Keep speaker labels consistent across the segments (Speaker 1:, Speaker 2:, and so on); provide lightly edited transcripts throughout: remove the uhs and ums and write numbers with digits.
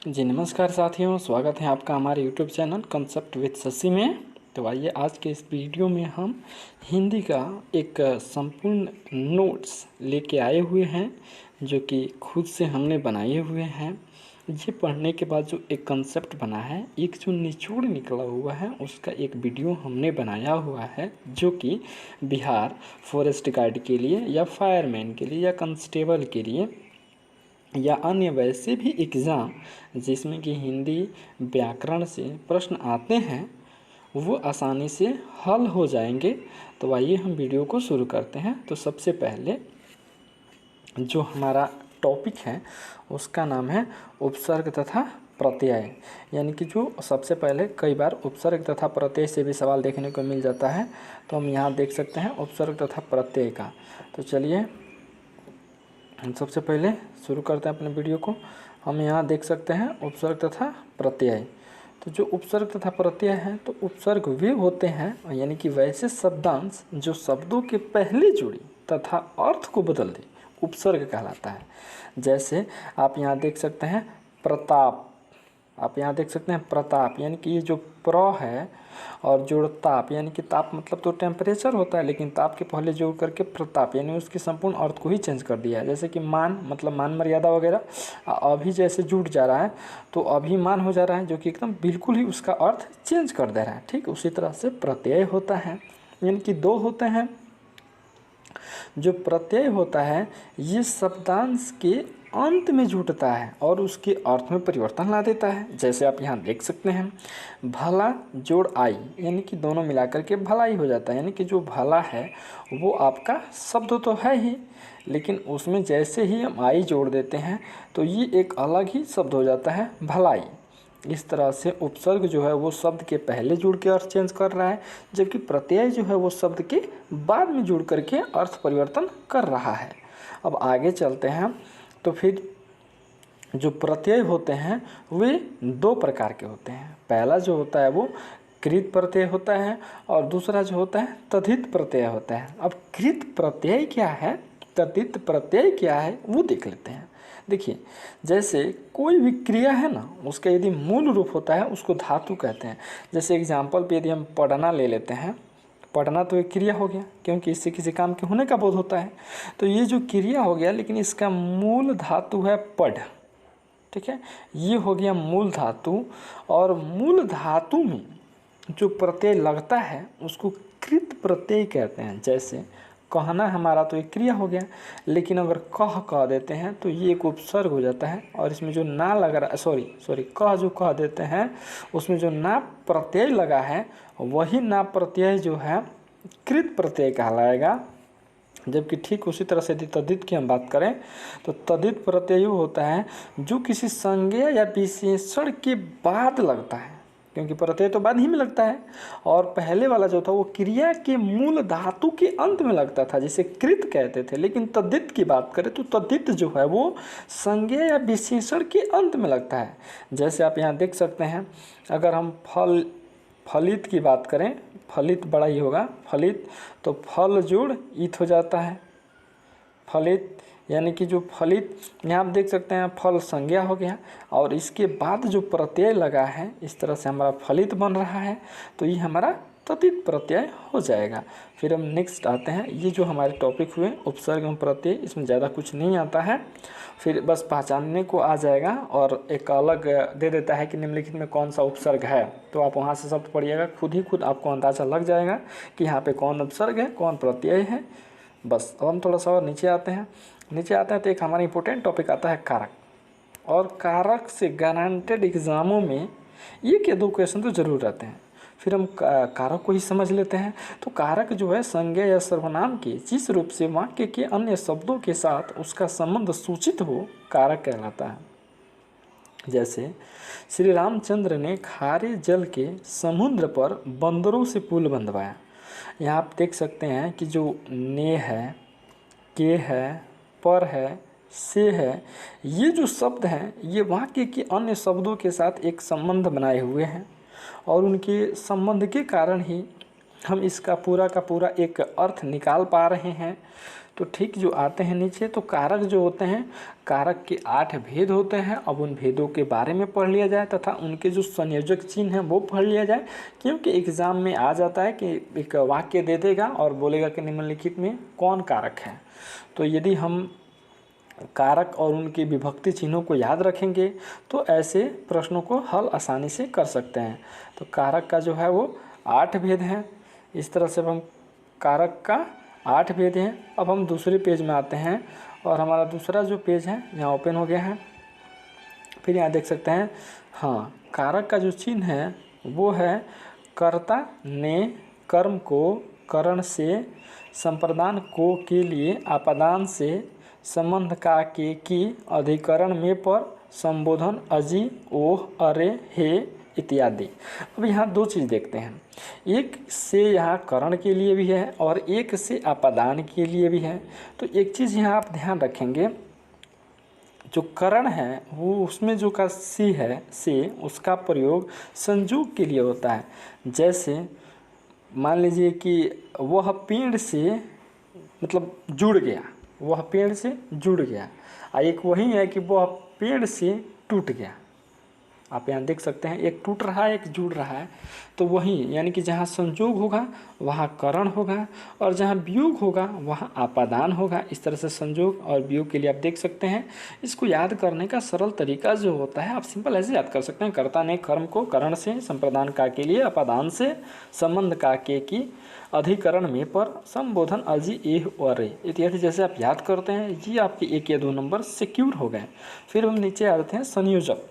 Speaker 1: जी नमस्कार साथियों, स्वागत है आपका हमारे YouTube channel concept with Shashi में। तो आइए आज के इस वीडियो में हम हिंदी का एक संपूर्ण नोट्स लेके आए हुए हैं, जो कि खुद से हमने बनाए हुए हैं। ये पढ़ने के बाद जो एक कंसेप्ट बना है, एक जो निचोड़ निकला हुआ है, उसका एक वीडियो हमने बनाया हुआ है, जो कि बिहार फॉरेस्ट गार्ड के लिए या फायरमैन के लिए या कांस्टेबल के लिए या अन्य वैसे भी एग्ज़ाम जिसमें कि हिंदी व्याकरण से प्रश्न आते हैं, वो आसानी से हल हो जाएंगे। तो आइए हम वीडियो को शुरू करते हैं। तो सबसे पहले जो हमारा टॉपिक है उसका नाम है उपसर्ग तथा प्रत्यय। यानी कि जो सबसे पहले कई बार उपसर्ग तथा प्रत्यय से भी सवाल देखने को मिल जाता है, तो हम यहाँ देख सकते हैं उपसर्ग तथा प्रत्यय का। तो चलिए हम सबसे पहले शुरू करते हैं अपने वीडियो को। हम यहाँ देख सकते हैं उपसर्ग तथा प्रत्यय। तो जो उपसर्ग तथा प्रत्यय हैं, तो उपसर्ग वे होते हैं यानी कि वैसे शब्दांश जो शब्दों के पहले जुड़ी तथा अर्थ को बदल दे, उपसर्ग कहलाता है। जैसे आप यहाँ देख सकते हैं प्रताप, आप यहाँ देख सकते हैं प्रताप, यानी कि ये जो प्र है और जोड़ ताप, यानी कि ताप मतलब तो टेम्परेचर होता है, लेकिन ताप के पहले जोड़ करके प्रताप यानी उसके संपूर्ण अर्थ को ही चेंज कर दिया है। जैसे कि मान मतलब मान मर्यादा वगैरह अभी जैसे जुड़ जा रहा है तो अभिमान हो जा रहा है, जो कि एकदम बिल्कुल ही उसका अर्थ चेंज कर दे रहा है। ठीक उसी तरह से प्रत्यय होता है, यानी कि दो होते हैं। जो प्रत्यय होता है ये शब्दांश के अंत में जुटता है और उसके अर्थ में परिवर्तन ला देता है। जैसे आप यहाँ देख सकते हैं भला जोड़ आई, यानी कि दोनों मिलाकर के भलाई हो जाता है। यानी कि जो भला है वो आपका शब्द तो है ही, लेकिन उसमें जैसे ही हम आई जोड़ देते हैं तो ये एक अलग ही शब्द हो जाता है, भलाई। इस तरह से उपसर्ग जो है वो शब्द के पहले जुड़ के अर्थ चेंज कर रहा है, जबकि प्रत्यय जो है वो शब्द के बाद में जुड़ करके अर्थ परिवर्तन कर रहा है। अब आगे चलते हैं। तो फिर जो प्रत्यय होते हैं वे दो प्रकार के होते हैं। पहला जो होता है वो कृत प्रत्यय होता है और दूसरा जो होता है तद्धित प्रत्यय होता है। अब कृत प्रत्यय क्या है, तद्धित प्रत्यय क्या है, वो देख लेते हैं। देखिए, जैसे कोई भी क्रिया है ना, उसका यदि मूल रूप होता है उसको धातु कहते हैं। जैसे एग्जाम्पल पे यदि हम पढ़ना ले लेते हैं, पढ़ना तो एक क्रिया हो गया, क्योंकि इससे किसी काम के होने का बोध होता है। तो ये जो क्रिया हो गया, लेकिन इसका मूल धातु है पढ़। ठीक है, ये हो गया मूल धातु। और मूल धातु में जो प्रत्यय लगता है उसको कृत प्रत्यय कहते हैं। जैसे कहना हमारा तो एक क्रिया हो गया, लेकिन अगर कह देते हैं तो ये एक उपसर्ग हो जाता है। और इसमें जो ना लग रहा सॉरी कह जो कह देते हैं उसमें जो ना प्रत्यय लगा है वही ना प्रत्यय जो है कृत प्रत्यय कहलाएगा। जबकि ठीक उसी तरह से यदि तद्धित की हम बात करें तो तद्धित प्रत्यय होता है जो किसी संज्ञा या विशेषण के बाद लगता है, क्योंकि प्रत्यय तो बाद ही में लगता है। और पहले वाला जो था वो क्रिया के मूल धातु के अंत में लगता था, जिसे कृत कहते थे। लेकिन तद्धित की बात करें तो तद्धित जो है वो संज्ञा या विशेषण के अंत में लगता है। जैसे आप यहाँ देख सकते हैं, अगर हम फलित की बात करें, फलित बड़ा ही होगा फलित, तो फल जोड़ ईत हो जाता है फलित। यानी कि जो फलित यहाँ आप देख सकते हैं फल संज्ञा हो गया और इसके बाद जो प्रत्यय लगा है इस तरह से हमारा फलित बन रहा है, तो ये हमारा तद्धित प्रत्यय हो जाएगा। फिर हम नेक्स्ट आते हैं। ये जो हमारे टॉपिक हुए उपसर्ग एवं प्रत्यय, इसमें ज़्यादा कुछ नहीं आता है, फिर बस पहचानने को आ जाएगा। और एक अलग दे देता है कि निम्नलिखित में कौन सा उपसर्ग है, तो आप वहाँ से शब्द पढ़िएगा, खुद आपको अंदाज़ा लग जाएगा कि यहाँ पे कौन उपसर्ग है कौन प्रत्यय है। बस अब हम थोड़ा सा और नीचे आते हैं तो एक हमारा इंपॉर्टेंट टॉपिक आता है कारक। और कारक से गारंटेड एग्ज़ामों में एक या दो क्वेश्चन तो ज़रूर रहते हैं। फिर हम कारक को ही समझ लेते हैं। तो कारक जो है संज्ञा या सर्वनाम के जिस रूप से वाक्य के अन्य शब्दों के साथ उसका संबंध सूचित हो, कारक कहलाता है। जैसे श्री रामचंद्र ने खारे जल के समुद्र पर बंदरों से पुल बंधवाया। यहाँ आप देख सकते हैं कि जो ने है, के है, पर है, से है, ये जो शब्द हैं ये वाक्य के अन्य शब्दों के साथ एक संबंध बनाए हुए हैं और उनके संबंध के कारण ही हम इसका पूरा का पूरा एक अर्थ निकाल पा रहे हैं। तो ठीक जो आते हैं नीचे, तो कारक जो होते हैं, कारक के 8 भेद होते हैं। अब उन भेदों के बारे में पढ़ लिया जाए तथा उनके जो संयोजक चिन्ह हैं वो पढ़ लिया जाए, क्योंकि एग्ज़ाम में आ जाता है कि एक वाक्य दे देगा और बोलेगा कि निम्नलिखित में कौन कारक है। तो यदि हम कारक और उनकी विभक्ति चिन्हों को याद रखेंगे तो ऐसे प्रश्नों को हल आसानी से कर सकते हैं। तो कारक का जो है वो 8 भेद हैं। इस तरह से हम कारक का 8 भेद हैं। अब हम दूसरे पेज में आते हैं और हमारा दूसरा जो पेज है यहाँ ओपन हो गया है। फिर यहाँ देख सकते हैं, हाँ, कारक का जो चिन्ह है वो है कर्ता ने कर्म को करण से संप्रदान को के लिए आपादान से संबंध का के की अधिकरण में पर संबोधन अजी ओह अरे हे इत्यादि। अब यहाँ 2 चीज़ देखते हैं, एक से यहाँ करण के लिए भी है और एक से आपादान के लिए भी है। तो एक चीज़ यहाँ आप ध्यान रखेंगे, जो करण है वो उसमें जो का सी है से उसका प्रयोग संयोग के लिए होता है। जैसे मान लीजिए कि वह पेड़ से मतलब जुड़ गया, वह पेड़ से जुड़ गया, एक वही है कि वह पेड़ से टूट गया। आप यहाँ देख सकते हैं, एक टूट रहा है, एक जुड़ रहा है। तो वही यानी कि जहाँ संयोग होगा वहाँ करण होगा और जहाँ वियोग होगा वहाँ आपादान होगा। इस तरह से संयोग और वियोग के लिए आप देख सकते हैं। इसको याद करने का सरल तरीका जो होता है, आप सिंपल ऐसे याद कर सकते हैं, कर्ता ने कर्म को करण से संप्रदान का के लिए आपादान से संबंध का के की अधिकरण में पर संबोधन अजी एह और इत्यादि जैसे आप याद करते हैं, ये आपके 1 या 2 नंबर सिक्योर हो गए। फिर हम नीचे आते हैं संयोजक,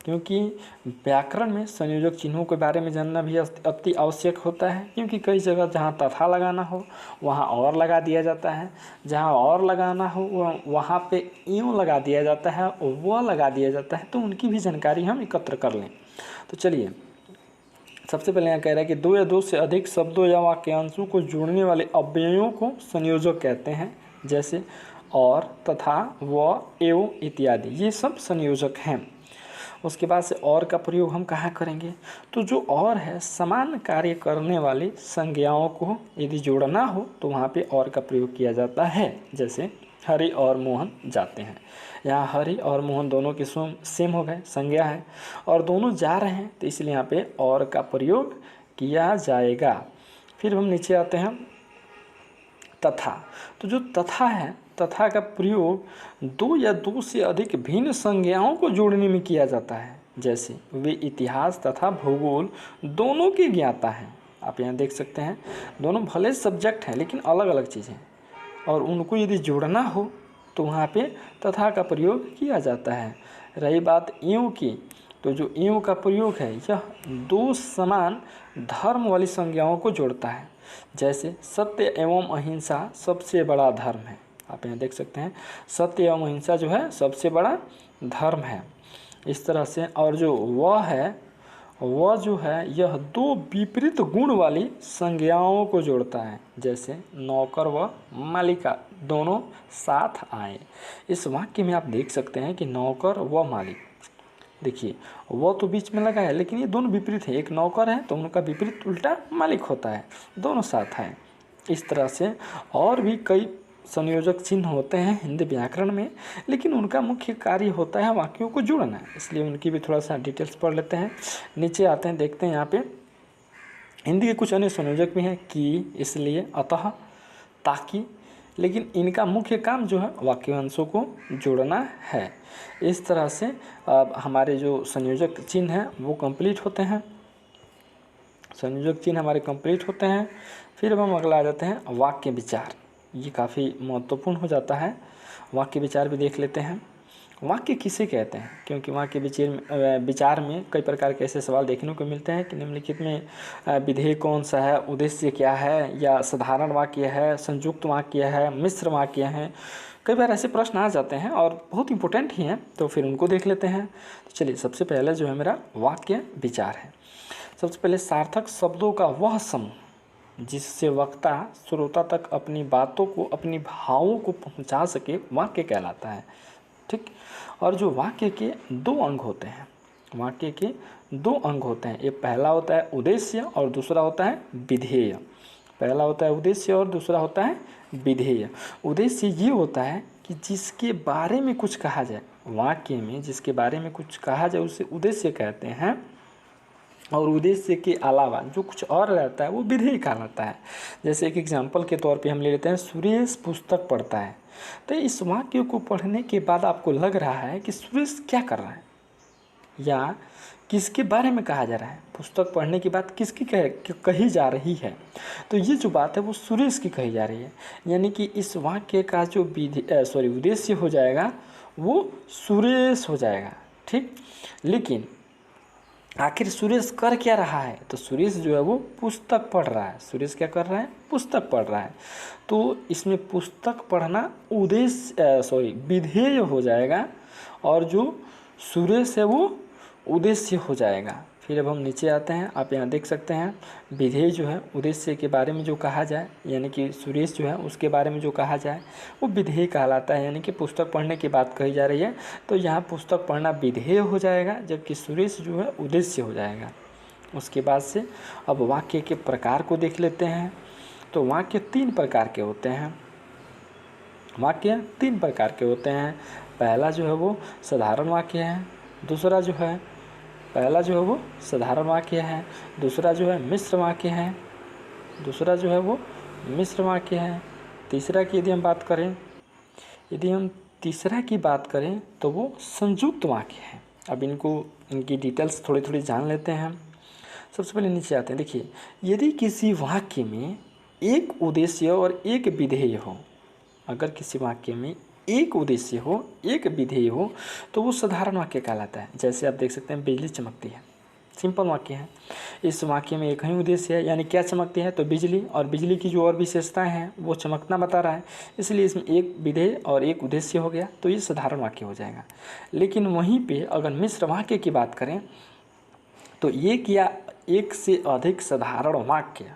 Speaker 1: क्योंकि व्याकरण में संयोजक चिन्हों के बारे में जानना भी अति आवश्यक होता है, क्योंकि कई जगह जहाँ तथा लगाना हो वहाँ और लगा दिया जाता है, जहाँ और लगाना हो वहाँ पे यूँ लगा दिया जाता है, वह लगा दिया जाता है। तो उनकी भी जानकारी हम एकत्र कर लें। तो चलिए, सबसे पहले यहाँ कह रहा है कि 2 या 2 से अधिक शब्दों या वाक्यांशों को जोड़ने वाले अव्ययों को संयोजक कहते हैं, जैसे और, तथा, व, एवं इत्यादि, ये सब संयोजक हैं। उसके बाद से और का प्रयोग हम कहाँ करेंगे, तो जो और है समान कार्य करने वाली संज्ञाओं को यदि जोड़ना हो तो वहाँ पे और का प्रयोग किया जाता है। जैसे हरि और मोहन जाते हैं, यहाँ हरि और मोहन दोनों के सेम हो गए, संज्ञा है और दोनों जा रहे हैं, तो इसलिए यहाँ पे और का प्रयोग किया जाएगा। फिर हम नीचे आते हैं तथा। तो जो तथा है, तथा का प्रयोग 2 या 2 से अधिक भिन्न संज्ञाओं को जोड़ने में किया जाता है। जैसे वे इतिहास तथा भूगोल दोनों के ज्ञाता हैं। आप यहाँ देख सकते हैं, दोनों भले सब्जेक्ट हैं लेकिन अलग अलग चीज़ें, और उनको यदि जोड़ना हो तो वहाँ पे तथा का प्रयोग किया जाता है। रही बात एवं की, तो जो एवं का प्रयोग है यह 2 समान धर्म वाली संज्ञाओं को जोड़ता है। जैसे सत्य एवं अहिंसा सबसे बड़ा धर्म है। आप यहाँ देख सकते हैं, सत्य एवं अहिंसा जो है सबसे बड़ा धर्म है। इस तरह से, और जो वह है, वह जो है यह 2 विपरीत गुण वाली संज्ञाओं को जोड़ता है। जैसे नौकर व मालिका दोनों साथ आए। इस वाक्य में आप देख सकते हैं कि नौकर व मालिक, देखिए वह तो बीच में लगा है लेकिन ये दोनों विपरीत है। एक नौकर है तो उनका विपरीत उल्टा मालिक होता है, दोनों साथ हैं। इस तरह से और भी कई संयोजक चिन्ह होते हैं हिंदी व्याकरण में, लेकिन उनका मुख्य कार्य होता है वाक्यों को जोड़ना, इसलिए उनकी भी थोड़ा सा डिटेल्स पढ़ लेते हैं। नीचे आते हैं, देखते हैं यहाँ पे हिंदी के कुछ अन्य संयोजक भी हैं, कि, इसलिए, अतः, ताकि, लेकिन इनका मुख्य काम जो है वाक्यांशों को जोड़ना है। इस तरह से अब हमारे जो संयोजक चिन्ह हैं वो कंप्लीट होते हैं, संयोजक चिन्ह हमारे कंप्लीट होते हैं। फिर हम अगला आ जाते हैं वाक्य विचार। ये काफ़ी महत्वपूर्ण हो जाता है, वाक्य विचार भी देख लेते हैं। वाक्य किसे कहते हैं, क्योंकि वाक्य विचार में कई प्रकार के ऐसे सवाल देखने को मिलते हैं कि निम्नलिखित में विधेय कौन सा है, उद्देश्य क्या है, या साधारण वाक्य है, संयुक्त वाक्य है, मिश्र वाक्य है। कई बार ऐसे प्रश्न आ जाते हैं और बहुत इंपॉर्टेंट ही हैं, तो फिर उनको देख लेते हैं। तो चलिए, सबसे पहले जो है मेरा वाक्य विचार है। सबसे पहले सार्थक शब्दों का वह समूह जिससे वक्ता श्रोता तक अपनी बातों को, अपनी भावों को पहुंचा सके, वाक्य कहलाता है। ठीक, और जो वाक्य के 2 अंग होते हैं, वाक्य के 2 अंग होते हैं। एक पहला होता है उद्देश्य और दूसरा होता है विधेय। पहला होता है उद्देश्य और दूसरा होता है विधेय। उद्देश्य ये होता है कि जिसके बारे में कुछ कहा जाए, वाक्य में जिसके बारे में कुछ कहा जाए उसे उद्देश्य कहते हैं, और उद्देश्य के अलावा जो कुछ और रहता है वो विधेय कहलाता है। जैसे एक एग्जाम्पल के तौर पे हम ले लेते हैं, सुरेश पुस्तक पढ़ता है। तो इस वाक्य को पढ़ने के बाद आपको लग रहा है कि सुरेश क्या कर रहा है या किसके बारे में कहा जा रहा है। पुस्तक पढ़ने की बात किसकी कही जा रही है, तो ये जो बात है वो सुरेश की कही जा रही है। यानी कि इस वाक्य का जो उद्देश्य हो जाएगा वो सुरेश हो जाएगा, ठीक। लेकिन आखिर सुरेश कर क्या रहा है, तो सुरेश जो है वो पुस्तक पढ़ रहा है। सुरेश क्या कर रहा है, पुस्तक पढ़ रहा है। तो इसमें पुस्तक पढ़ना विधेय हो जाएगा और जो सुरेश है वो उद्देश्य हो जाएगा। फिर अब हम नीचे आते हैं, आप यहाँ देख सकते हैं विधेय जो है उद्देश्य के बारे में जो कहा जाए, यानी कि सुरेश जो है उसके बारे में जो कहा जाए वो विधेय कहलाता है। यानी कि पुस्तक पढ़ने की बात कही जा रही है तो यहाँ पुस्तक पढ़ना विधेय हो जाएगा, जबकि सुरेश जो है उद्देश्य हो जाएगा। उसके बाद से अब वाक्य के प्रकार को देख लेते हैं। तो वाक्य 3 प्रकार के होते हैं। वाक्य 3 प्रकार के होते हैं। पहला जो है वो साधारण वाक्य है, दूसरा जो है साधारण वाक्य है, दूसरा जो है मिश्र वाक्य है, तीसरा की यदि हम तीसरा की बात करें तो वो संयुक्त वाक्य है। अब इनकी डिटेल्स थोड़ी थोड़ी जान लेते हैं। सबसे पहले नीचे आते हैं। देखिए, यदि किसी वाक्य में एक उद्देश्य और एक विधेय हो, अगर किसी वाक्य में एक उद्देश्य हो एक विधेय हो तो वो साधारण वाक्य कहलाता है। जैसे आप देख सकते हैं बिजली चमकती है, सिंपल वाक्य है। इस वाक्य में एक ही उद्देश्य है, यानी क्या चमकती है, तो बिजली, और बिजली की जो और विशेषताएं हैं वो चमकना बता रहा है, इसलिए इसमें एक विधेय और एक उद्देश्य हो गया, तो ये साधारण वाक्य हो जाएगा। लेकिन वहीं पे अगर मिश्र वाक्य की बात करें तो एक या एक से अधिक साधारण वाक्य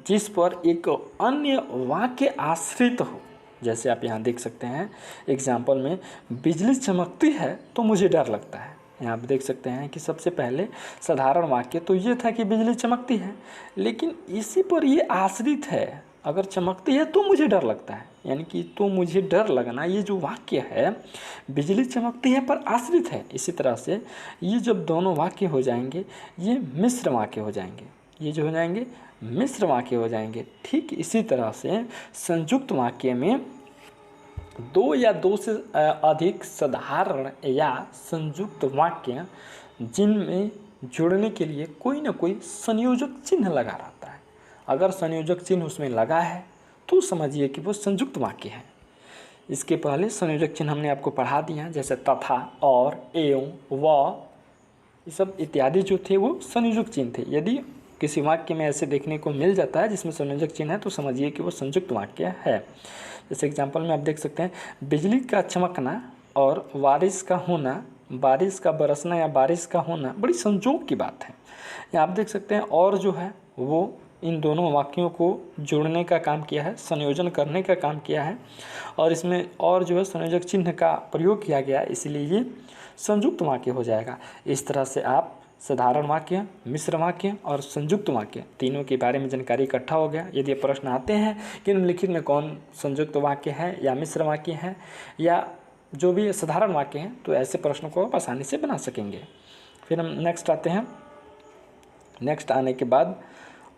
Speaker 1: जिस पर एक अन्य वाक्य आश्रित हो, जैसे आप यहाँ देख सकते हैं एग्जाम्पल में, बिजली चमकती है तो मुझे डर लगता है। यहाँ आप देख सकते हैं कि सबसे पहले साधारण वाक्य तो ये था कि बिजली चमकती है, लेकिन इसी पर ये आश्रित है, अगर चमकती है तो मुझे डर लगता है, यानी कि तो मुझे डर लगना, ये जो वाक्य है बिजली चमकती है पर आश्रित है। इसी तरह से ये जब दोनों वाक्य हो जाएंगे ये मिश्र वाक्य हो जाएंगे, ये जो हो जाएंगे मिश्र वाक्य हो जाएंगे। ठीक इसी तरह से संयुक्त वाक्य में दो या दो से अधिक साधारण या संयुक्त वाक्य जिनमें जोड़ने के लिए कोई ना कोई संयोजक चिन्ह लगा रहता है। अगर संयोजक चिन्ह उसमें लगा है तो समझिए कि वो संयुक्त वाक्य है। इसके पहले संयोजक चिन्ह हमने आपको पढ़ा दिया, जैसे तथा, और, एवं, व, ये सब इत्यादि जो थे वो संयोजक चिन्ह थे। यदि किसी वाक्य में ऐसे देखने को मिल जाता है जिसमें संयोजक चिन्ह है तो समझिए कि वो संयुक्त वाक्य है। जैसे एग्जाम्पल में आप देख सकते हैं बिजली का चमकना और बारिश का होना, बारिश का बरसना या बारिश का होना बड़ी संजोग की बात है। यहाँ आप देख सकते हैं और जो है वो इन दोनों वाक्यों को जोड़ने का काम किया है, संयोजन करने का काम किया है, और इसमें और जो है संयोजक चिन्ह का प्रयोग किया गया, इसलिए ये संयुक्त वाक्य हो जाएगा। इस तरह से आप साधारण वाक्य, मिश्र वाक्य और संयुक्त वाक्य तीनों के बारे में जानकारी इकट्ठा हो गया। यदि प्रश्न आते हैं कि निम्नलिखित में कौन संयुक्त वाक्य है या मिश्र वाक्य है या जो भी साधारण वाक्य हैं, तो ऐसे प्रश्नों को आप आसानी से बना सकेंगे। फिर हम नेक्स्ट आते हैं। नेक्स्ट आने के बाद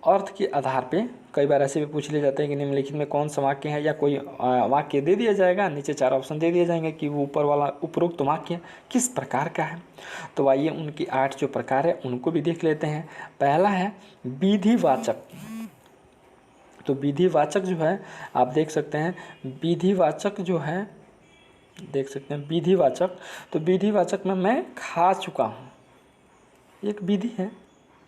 Speaker 1: अर्थ के आधार पे कई बार ऐसे भी पूछ लिए जाते हैं कि निम्नलिखित में कौन सा वाक्य है, या कोई वाक्य दे दिया जाएगा, नीचे 4 ऑप्शन दे दिए जाएंगे कि वो ऊपर वाला उपरोक्त वाक्य किस प्रकार का है। तो आइए उनकी 8 जो प्रकार है उनको भी देख लेते हैं। पहला है विधिवाचक। तो विधिवाचक जो है आप देख सकते हैं, विधिवाचक जो है देख सकते हैं विधिवाचक। तो विधिवाचक में मैं खा चुका हूँ, एक विधि है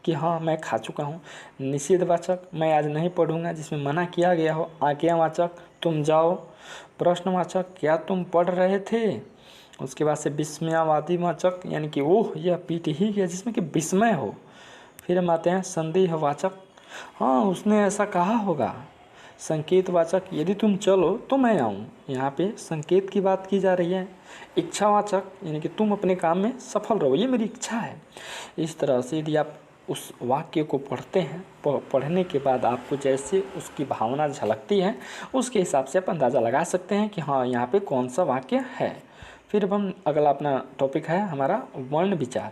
Speaker 1: कि हाँ मैं खा चुका हूँ। निषेधवाचक मैं आज नहीं पढ़ूंगा, जिसमें मना किया गया हो। आज्ञावाचक तुम जाओ। प्रश्नवाचक क्या तुम पढ़ रहे थे। उसके बाद से विस्मयावादी वाचक यानी कि ओह यह पीट ही गया, जिसमें कि विस्मय हो। फिर हम आते हैं संदेहवाचक, हाँ उसने ऐसा कहा होगा। संकेतवाचक यदि तुम चलो तो मैं आऊँ, यहाँ पे संकेत की बात की जा रही है। इच्छावाचक यानी कि तुम अपने काम में सफल रहो, ये मेरी इच्छा है। इस तरह से यदि आप उस वाक्य को पढ़ते हैं, पढ़ने के बाद आपको जैसे उसकी भावना झलकती है उसके हिसाब से आप अंदाज़ा लगा सकते हैं कि हाँ यहाँ पे कौन सा वाक्य है। फिर अब हम अगला अपना टॉपिक है हमारा वर्ण विचार।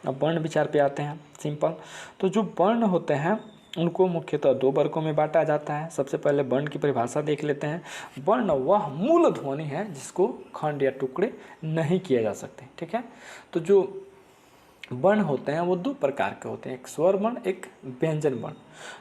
Speaker 1: अब वर्ण विचार पे आते हैं। सिंपल, तो जो वर्ण होते हैं उनको मुख्यतः दो वर्गों में बांटा जाता है। सबसे पहले वर्ण की परिभाषा देख लेते हैं। वर्ण वह मूल ध्वनि है जिसको खंड या टुकड़े नहीं किए जा सकते। ठीक है, तो जो वर्ण होते हैं वो दो प्रकार के होते हैं, एक स्वर वर्ण, एक व्यंजन वर्ण।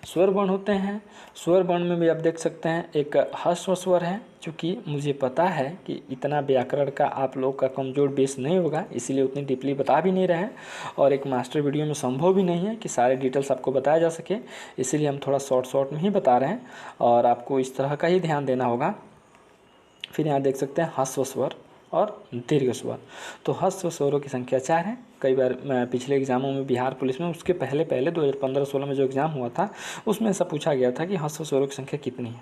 Speaker 1: स्वर वर्ण होते हैं, स्वर वर्ण में भी आप देख सकते हैं एक ह्रस्व स्वर है, क्योंकि मुझे पता है कि इतना व्याकरण का आप लोग का कमज़ोर बेस नहीं होगा, इसीलिए उतनी डीपली बता भी नहीं रहे हैं, और एक मास्टर वीडियो में संभव भी नहीं है कि सारे डिटेल्स आपको बताया जा सके, इसीलिए हम थोड़ा शॉर्ट में ही बता रहे हैं और आपको इस तरह का ही ध्यान देना होगा। फिर यहाँ देख सकते हैं ह्रस्व स्वर और दीर्घ स्वर। तो ह्रस्व स्वरों की संख्या 4 है। कई बार पिछले एग्जामों में बिहार पुलिस में उसके पहले 2015-16 में जो एग्ज़ाम हुआ था उसमें ऐसा पूछा गया था कि ह्रस्व स्वरों की संख्या कितनी है।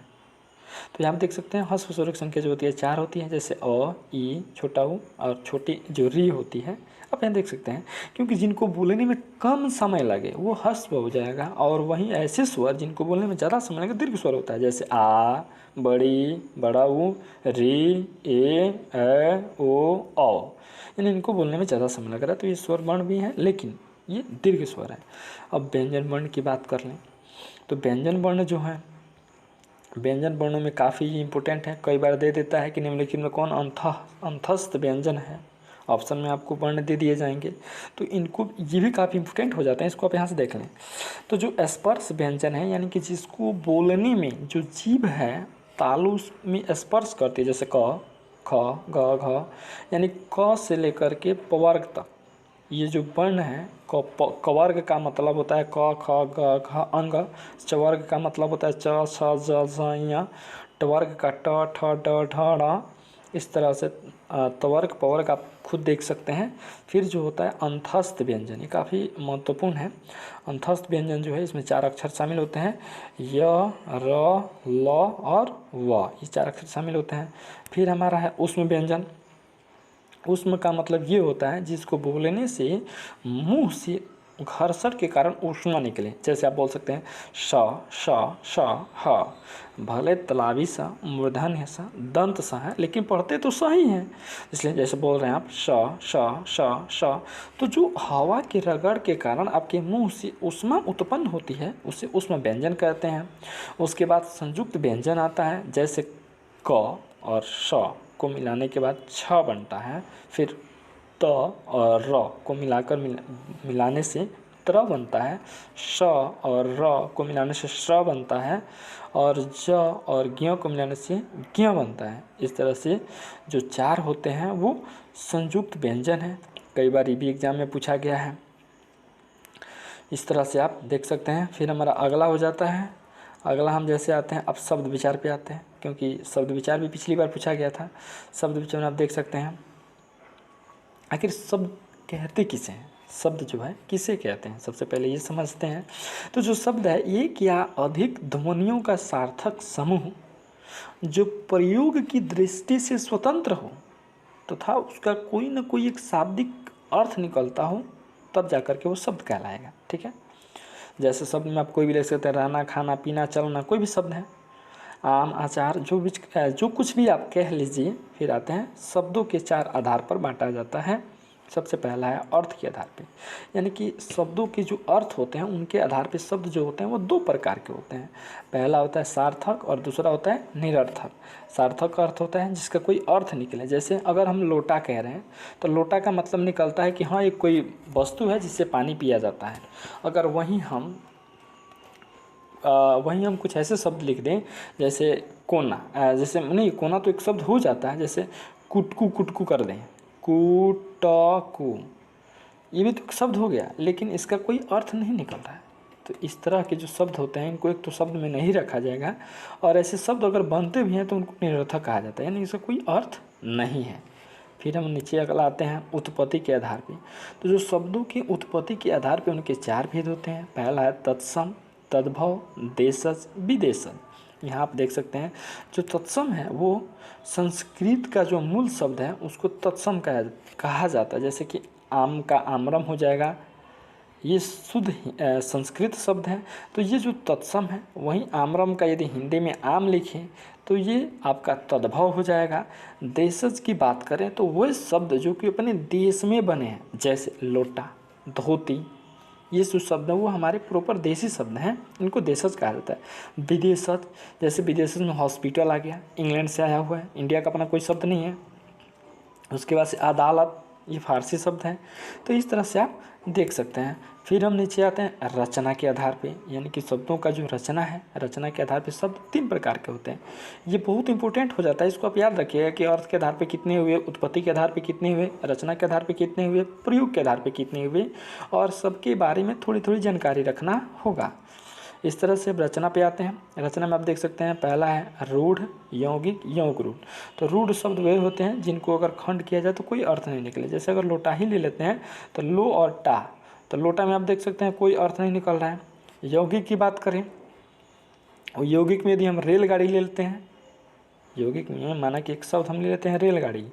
Speaker 1: तो यहाँ देख सकते हैं ह्रस्व स्वरों की संख्या जो होती है 4 होती है, जैसे अ, ई, छोटा ऊ और छोटी जो री होती है। अब यहाँ देख सकते हैं क्योंकि जिनको बोलने में कम समय लगे वो ह्रस्व हो जाएगा, और वहीं ऐसे स्वर जिनको बोलने में ज़्यादा समय लगे दीर्घ स्वर होता है, जैसे आ, बड़ी, बड़ा ऊ, री, ए, ओ, औ। यानी इनको बोलने में ज़्यादा समय लग रहा है, तो ये स्वर वर्ण भी है लेकिन ये दीर्घ स्वर है। अब व्यंजन वर्ण की बात कर लें तो व्यंजन वर्ण जो है, व्यंजन वर्णों में काफ़ी इंपॉर्टेंट है। कई बार दे देता है कि निम्नलिखित में कौन अंतस्थ व्यंजन है, ऑप्शन में आपको वर्ण दे दिए जाएंगे, तो इनको ये भी काफ़ी इंपॉर्टेंट हो जाते हैं, इसको आप यहाँ से देख लें। तो जो स्पर्श व्यंजन है यानी कि जिसको बोलने में जो जीभ है तालु में स्पर्श करती है, जैसे क, ख, ग, घ, यानी क से लेकर के पवर्ग तक ये जो वर्ण है, कवर्ग का मतलब होता है क, ख, ग, घ, अंग। चवर्ग का मतलब होता है च, छ, ज, झ, ञ। टवर्ग का ट, ठ, ड, ढ, ढ़। इस तरह से तवर्ग पवर्ग आप खुद देख सकते हैं। फिर जो होता है अंतस्थ व्यंजन, ये काफ़ी महत्वपूर्ण है। अंतस्थ व्यंजन जो है इसमें 4 अक्षर शामिल होते हैं, य, र, ल और व, ये 4 अक्षर शामिल होते हैं। फिर हमारा है ऊष्म व्यंजन। ऊष्म का मतलब ये होता है जिसको बोलने से मुंह से घर्षण के कारण ऊष्मा निकले, जैसे आप बोल सकते हैं श, श, श, ह। भले तलावी सा, मूर्धन्य सा, दंत सा है लेकिन पढ़ते तो सही हैं, इसलिए जैसे बोल रहे हैं आप श, श, श, श। तो जो हवा के रगड़ के कारण आपके मुंह से ऊष्मा उत्पन्न होती है उसे ऊष्म व्यंजन कहते हैं। उसके बाद संयुक्त व्यंजन आता है, जैसे क और श को मिलाने के बाद छ बनता है। फिर त और र को मिलाने से त्र बनता है। श और र को मिलाने से श्र बनता है, और ज और ज्ञ को मिलाने से ज्ञ बनता है। इस तरह से जो 4 होते हैं वो संयुक्त व्यंजन है। कई बार ये भी एग्जाम में पूछा गया है। इस तरह से आप देख सकते हैं। फिर हमारा अगला हो जाता है, अगला हम जैसे आते हैं अब शब्द विचार पे आते हैं, क्योंकि शब्द विचार भी पिछली बार पूछा गया था। शब्द विचार में आप देख सकते हैं आखिर शब्द कहते किसे हैं, शब्द जो है किसे कहते हैं, सबसे पहले ये समझते हैं। तो जो शब्द है एक या अधिक ध्वनियों का सार्थक समूह जो प्रयोग की दृष्टि से स्वतंत्र हो तथा उसका कोई न कोई एक शाब्दिक अर्थ निकलता हो, तब जाकर के वो शब्द कहलाएगा। ठीक है, जैसे शब्द में आप कोई भी ले सकते हैं, रहना, खाना, पीना, चलना, कोई भी शब्द है, आम, अचार, जो कुछ भी आप कह लीजिए। फिर आते हैं शब्दों के 4 आधार पर बांटा जाता है। सबसे पहला है अर्थ के आधार पे, यानी कि शब्दों के जो अर्थ होते हैं उनके आधार पे शब्द जो होते हैं वो 2 प्रकार के होते हैं। पहला होता है सार्थक और दूसरा होता है निरर्थक। सार्थक अर्थ होता है जिसका कोई अर्थ निकले, जैसे अगर हम लोटा कह रहे हैं तो लोटा का मतलब निकलता है कि हाँ एक कोई वस्तु है जिससे पानी पिया जाता है। अगर वहीं हम कुछ ऐसे शब्द लिख दें जैसे कोना, जैसे नहीं कोना तो एक शब्द हो जाता है, जैसे कुटकू कुटकू कर दें, कुटकू, ये भी तो एक शब्द हो गया लेकिन इसका कोई अर्थ नहीं निकल रहा है। तो इस तरह के जो शब्द होते हैं इनको एक तो शब्द में नहीं रखा जाएगा, और ऐसे शब्द अगर बनते भी हैं तो उनको निरर्थक कहा जाता है, यानी इसका कोई अर्थ नहीं है। फिर हम नीचे अगला आते हैं उत्पत्ति के आधार पे। तो जो शब्दों की उत्पत्ति के आधार पे उनके 4 भेद होते हैं। पहला है तत्सम, तद्भव, देशज, विदेशज। यहाँ आप देख सकते हैं जो तत्सम है वो संस्कृत का जो मूल शब्द है उसको तत्सम कहा जाता है, जैसे कि आम का आम्रम हो जाएगा, ये शुद्ध संस्कृत शब्द है। तो ये जो तत्सम है, वहीं आम्रम का यदि हिंदी में आम लिखें तो ये आपका तद्भव हो जाएगा। देशज की बात करें तो वह शब्द जो कि अपने देश में बने हैं, जैसे लोटा, धोती, ये जो शब्द है वो हमारे प्रॉपर देसी शब्द हैं, इनको देशज कहा जाता है। विदेशज, जैसे विदेशज में हॉस्पिटल आ गया, इंग्लैंड से आया हुआ है, इंडिया का अपना कोई शब्द नहीं है। उसके बाद से अदालत, ये फारसी शब्द है। तो इस तरह से आप देख सकते हैं। फिर हम नीचे आते हैं रचना के आधार पे, यानी कि शब्दों का जो रचना है, रचना के आधार पे शब्द 3 प्रकार के होते हैं। ये बहुत इंपॉर्टेंट हो जाता है, इसको आप याद रखिएगा कि अर्थ के आधार पे कितने हुए, उत्पत्ति के आधार पे कितने हुए, रचना के आधार पे कितने हुए, प्रयोग के आधार पे कितने हुए, और सबके बारे में थोड़ी थोड़ी जानकारी रखना होगा। इस तरह से रचना पे आते हैं। रचना में आप देख सकते हैं पहला है रूढ़, यौगिक, यौग रूढ़। तो रूढ़ शब्द वे होते हैं जिनको अगर खंड किया जाए तो कोई अर्थ नहीं निकले। जैसे अगर लोटा ही ले लेते हैं तो लो और टा, तो लोटा में आप देख सकते हैं कोई अर्थ नहीं निकल रहा है। यौगिक की बात करें, और यौगिक में यदि हम रेलगाड़ी ले लेते हैं, यौगिक में माना कि एक शब्द हम ले लेते हैं रेलगाड़ी,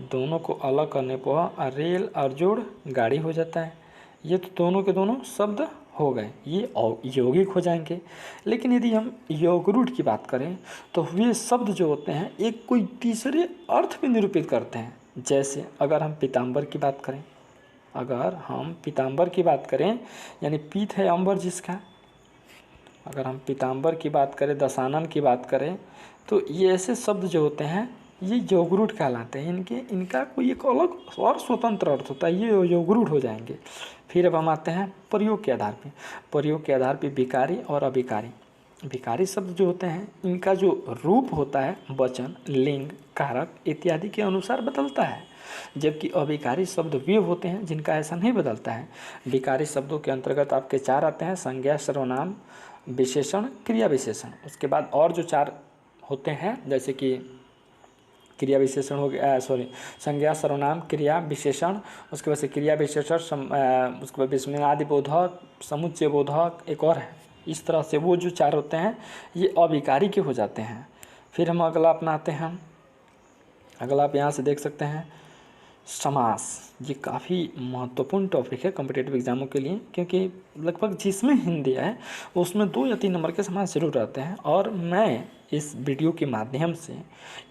Speaker 1: दोनों को अलग करने पर रेल और जोड़ गाड़ी हो जाता है। ये तो दोनों के दोनों शब्द हो गए, ये यौगिक हो जाएंगे। लेकिन यदि हम यौगरूढ़ की बात करें तो वे शब्द जो होते हैं एक कोई तीसरे अर्थ में निरूपित करते हैं। जैसे अगर हम पीताम्बर की बात करें, अगर हम पीताम्बर की बात करें, यानी पीत है अंबर जिसका, अगर हम पीताम्बर की बात करें, दशानन की बात करें, तो ये ऐसे शब्द जो होते हैं ये यौगरूढ़ कहलाते हैं। इनका कोई एक अलग और स्वतंत्र अर्थ होता है, ये यौगरूढ़ हो जाएंगे। फिर अब हम आते हैं प्रयोग के आधार पे। प्रयोग के आधार पे विकारी और अविकारी। विकारी शब्द जो होते हैं इनका जो रूप होता है वचन, लिंग, कारक इत्यादि के अनुसार बदलता है, जबकि अविकारी शब्द वे होते हैं जिनका ऐसा नहीं बदलता है। विकारी शब्दों के अंतर्गत आपके 4 आते हैं, संज्ञा, सर्वनाम, विशेषण, क्रिया विशेषण। उसके बाद और जो 4 होते हैं जैसे कि क्रिया विशेषण हो गया, संज्ञा, सर्वनाम, क्रिया विशेषण, उसके बाद से क्रिया विशेषण, उसके बाद विस्मयादि बोधक, समुच्चय बोधक, एक और है। इस तरह से वो जो 4 होते हैं ये अविकारी के हो जाते हैं। फिर हम अगला अपनाते हैं, अगला आप यहाँ से देख सकते हैं समास। ये काफ़ी महत्वपूर्ण टॉपिक है कॉम्पिटिटिव एग्जामों के लिए, क्योंकि लगभग जिसमें हिंदी है उसमें 2 या 3 नंबर के समास जरूर आते हैं। और मैं इस वीडियो के माध्यम से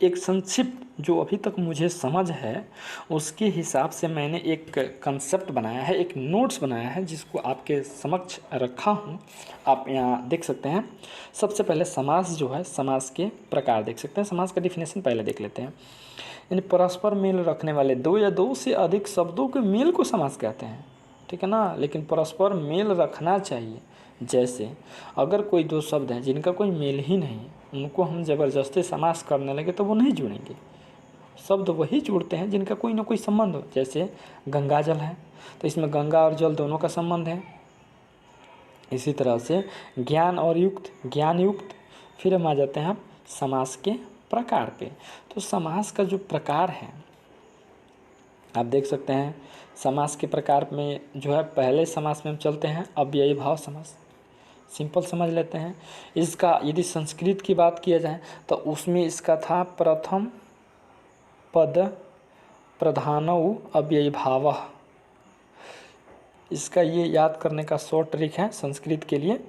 Speaker 1: एक संक्षिप्त जो अभी तक मुझे समझ है उसके हिसाब से मैंने एक कंसेप्ट बनाया है, एक नोट्स बनाया है, जिसको आपके समक्ष रखा हूँ। आप यहाँ देख सकते हैं। सबसे पहले समास जो है, समास के प्रकार देख सकते हैं। समास का डिफिनेशन पहले देख लेते हैं। यानी परस्पर मेल रखने वाले 2 या 2 से अधिक शब्दों के मेल को समास कहते हैं, ठीक है ना। लेकिन परस्पर मेल रखना चाहिए। जैसे अगर कोई 2 शब्द हैं जिनका कोई मेल ही नहीं, उनको हम ज़बरदस्ती समास करने लगे तो वो नहीं जुड़ेंगे। शब्द वही जुड़ते हैं जिनका कोई ना कोई संबंध हो। जैसे गंगा जल है तो इसमें गंगा और जल दोनों का संबंध है। इसी तरह से ज्ञान और युक्त, ज्ञान युक्त। फिर हम आ जाते हैं समास के प्रकार पे। तो समास का जो प्रकार है आप देख सकते हैं। समास के प्रकार में जो है पहले समास में हम चलते हैं अव्ययी भाव समास। सिंपल समझ लेते हैं इसका। यदि संस्कृत की बात किया जाए तो उसमें इसका था प्रथम पद प्रधानौ अव्ययी भावः। इसका ये याद करने का शॉर्ट ट्रिक है संस्कृत के लिए।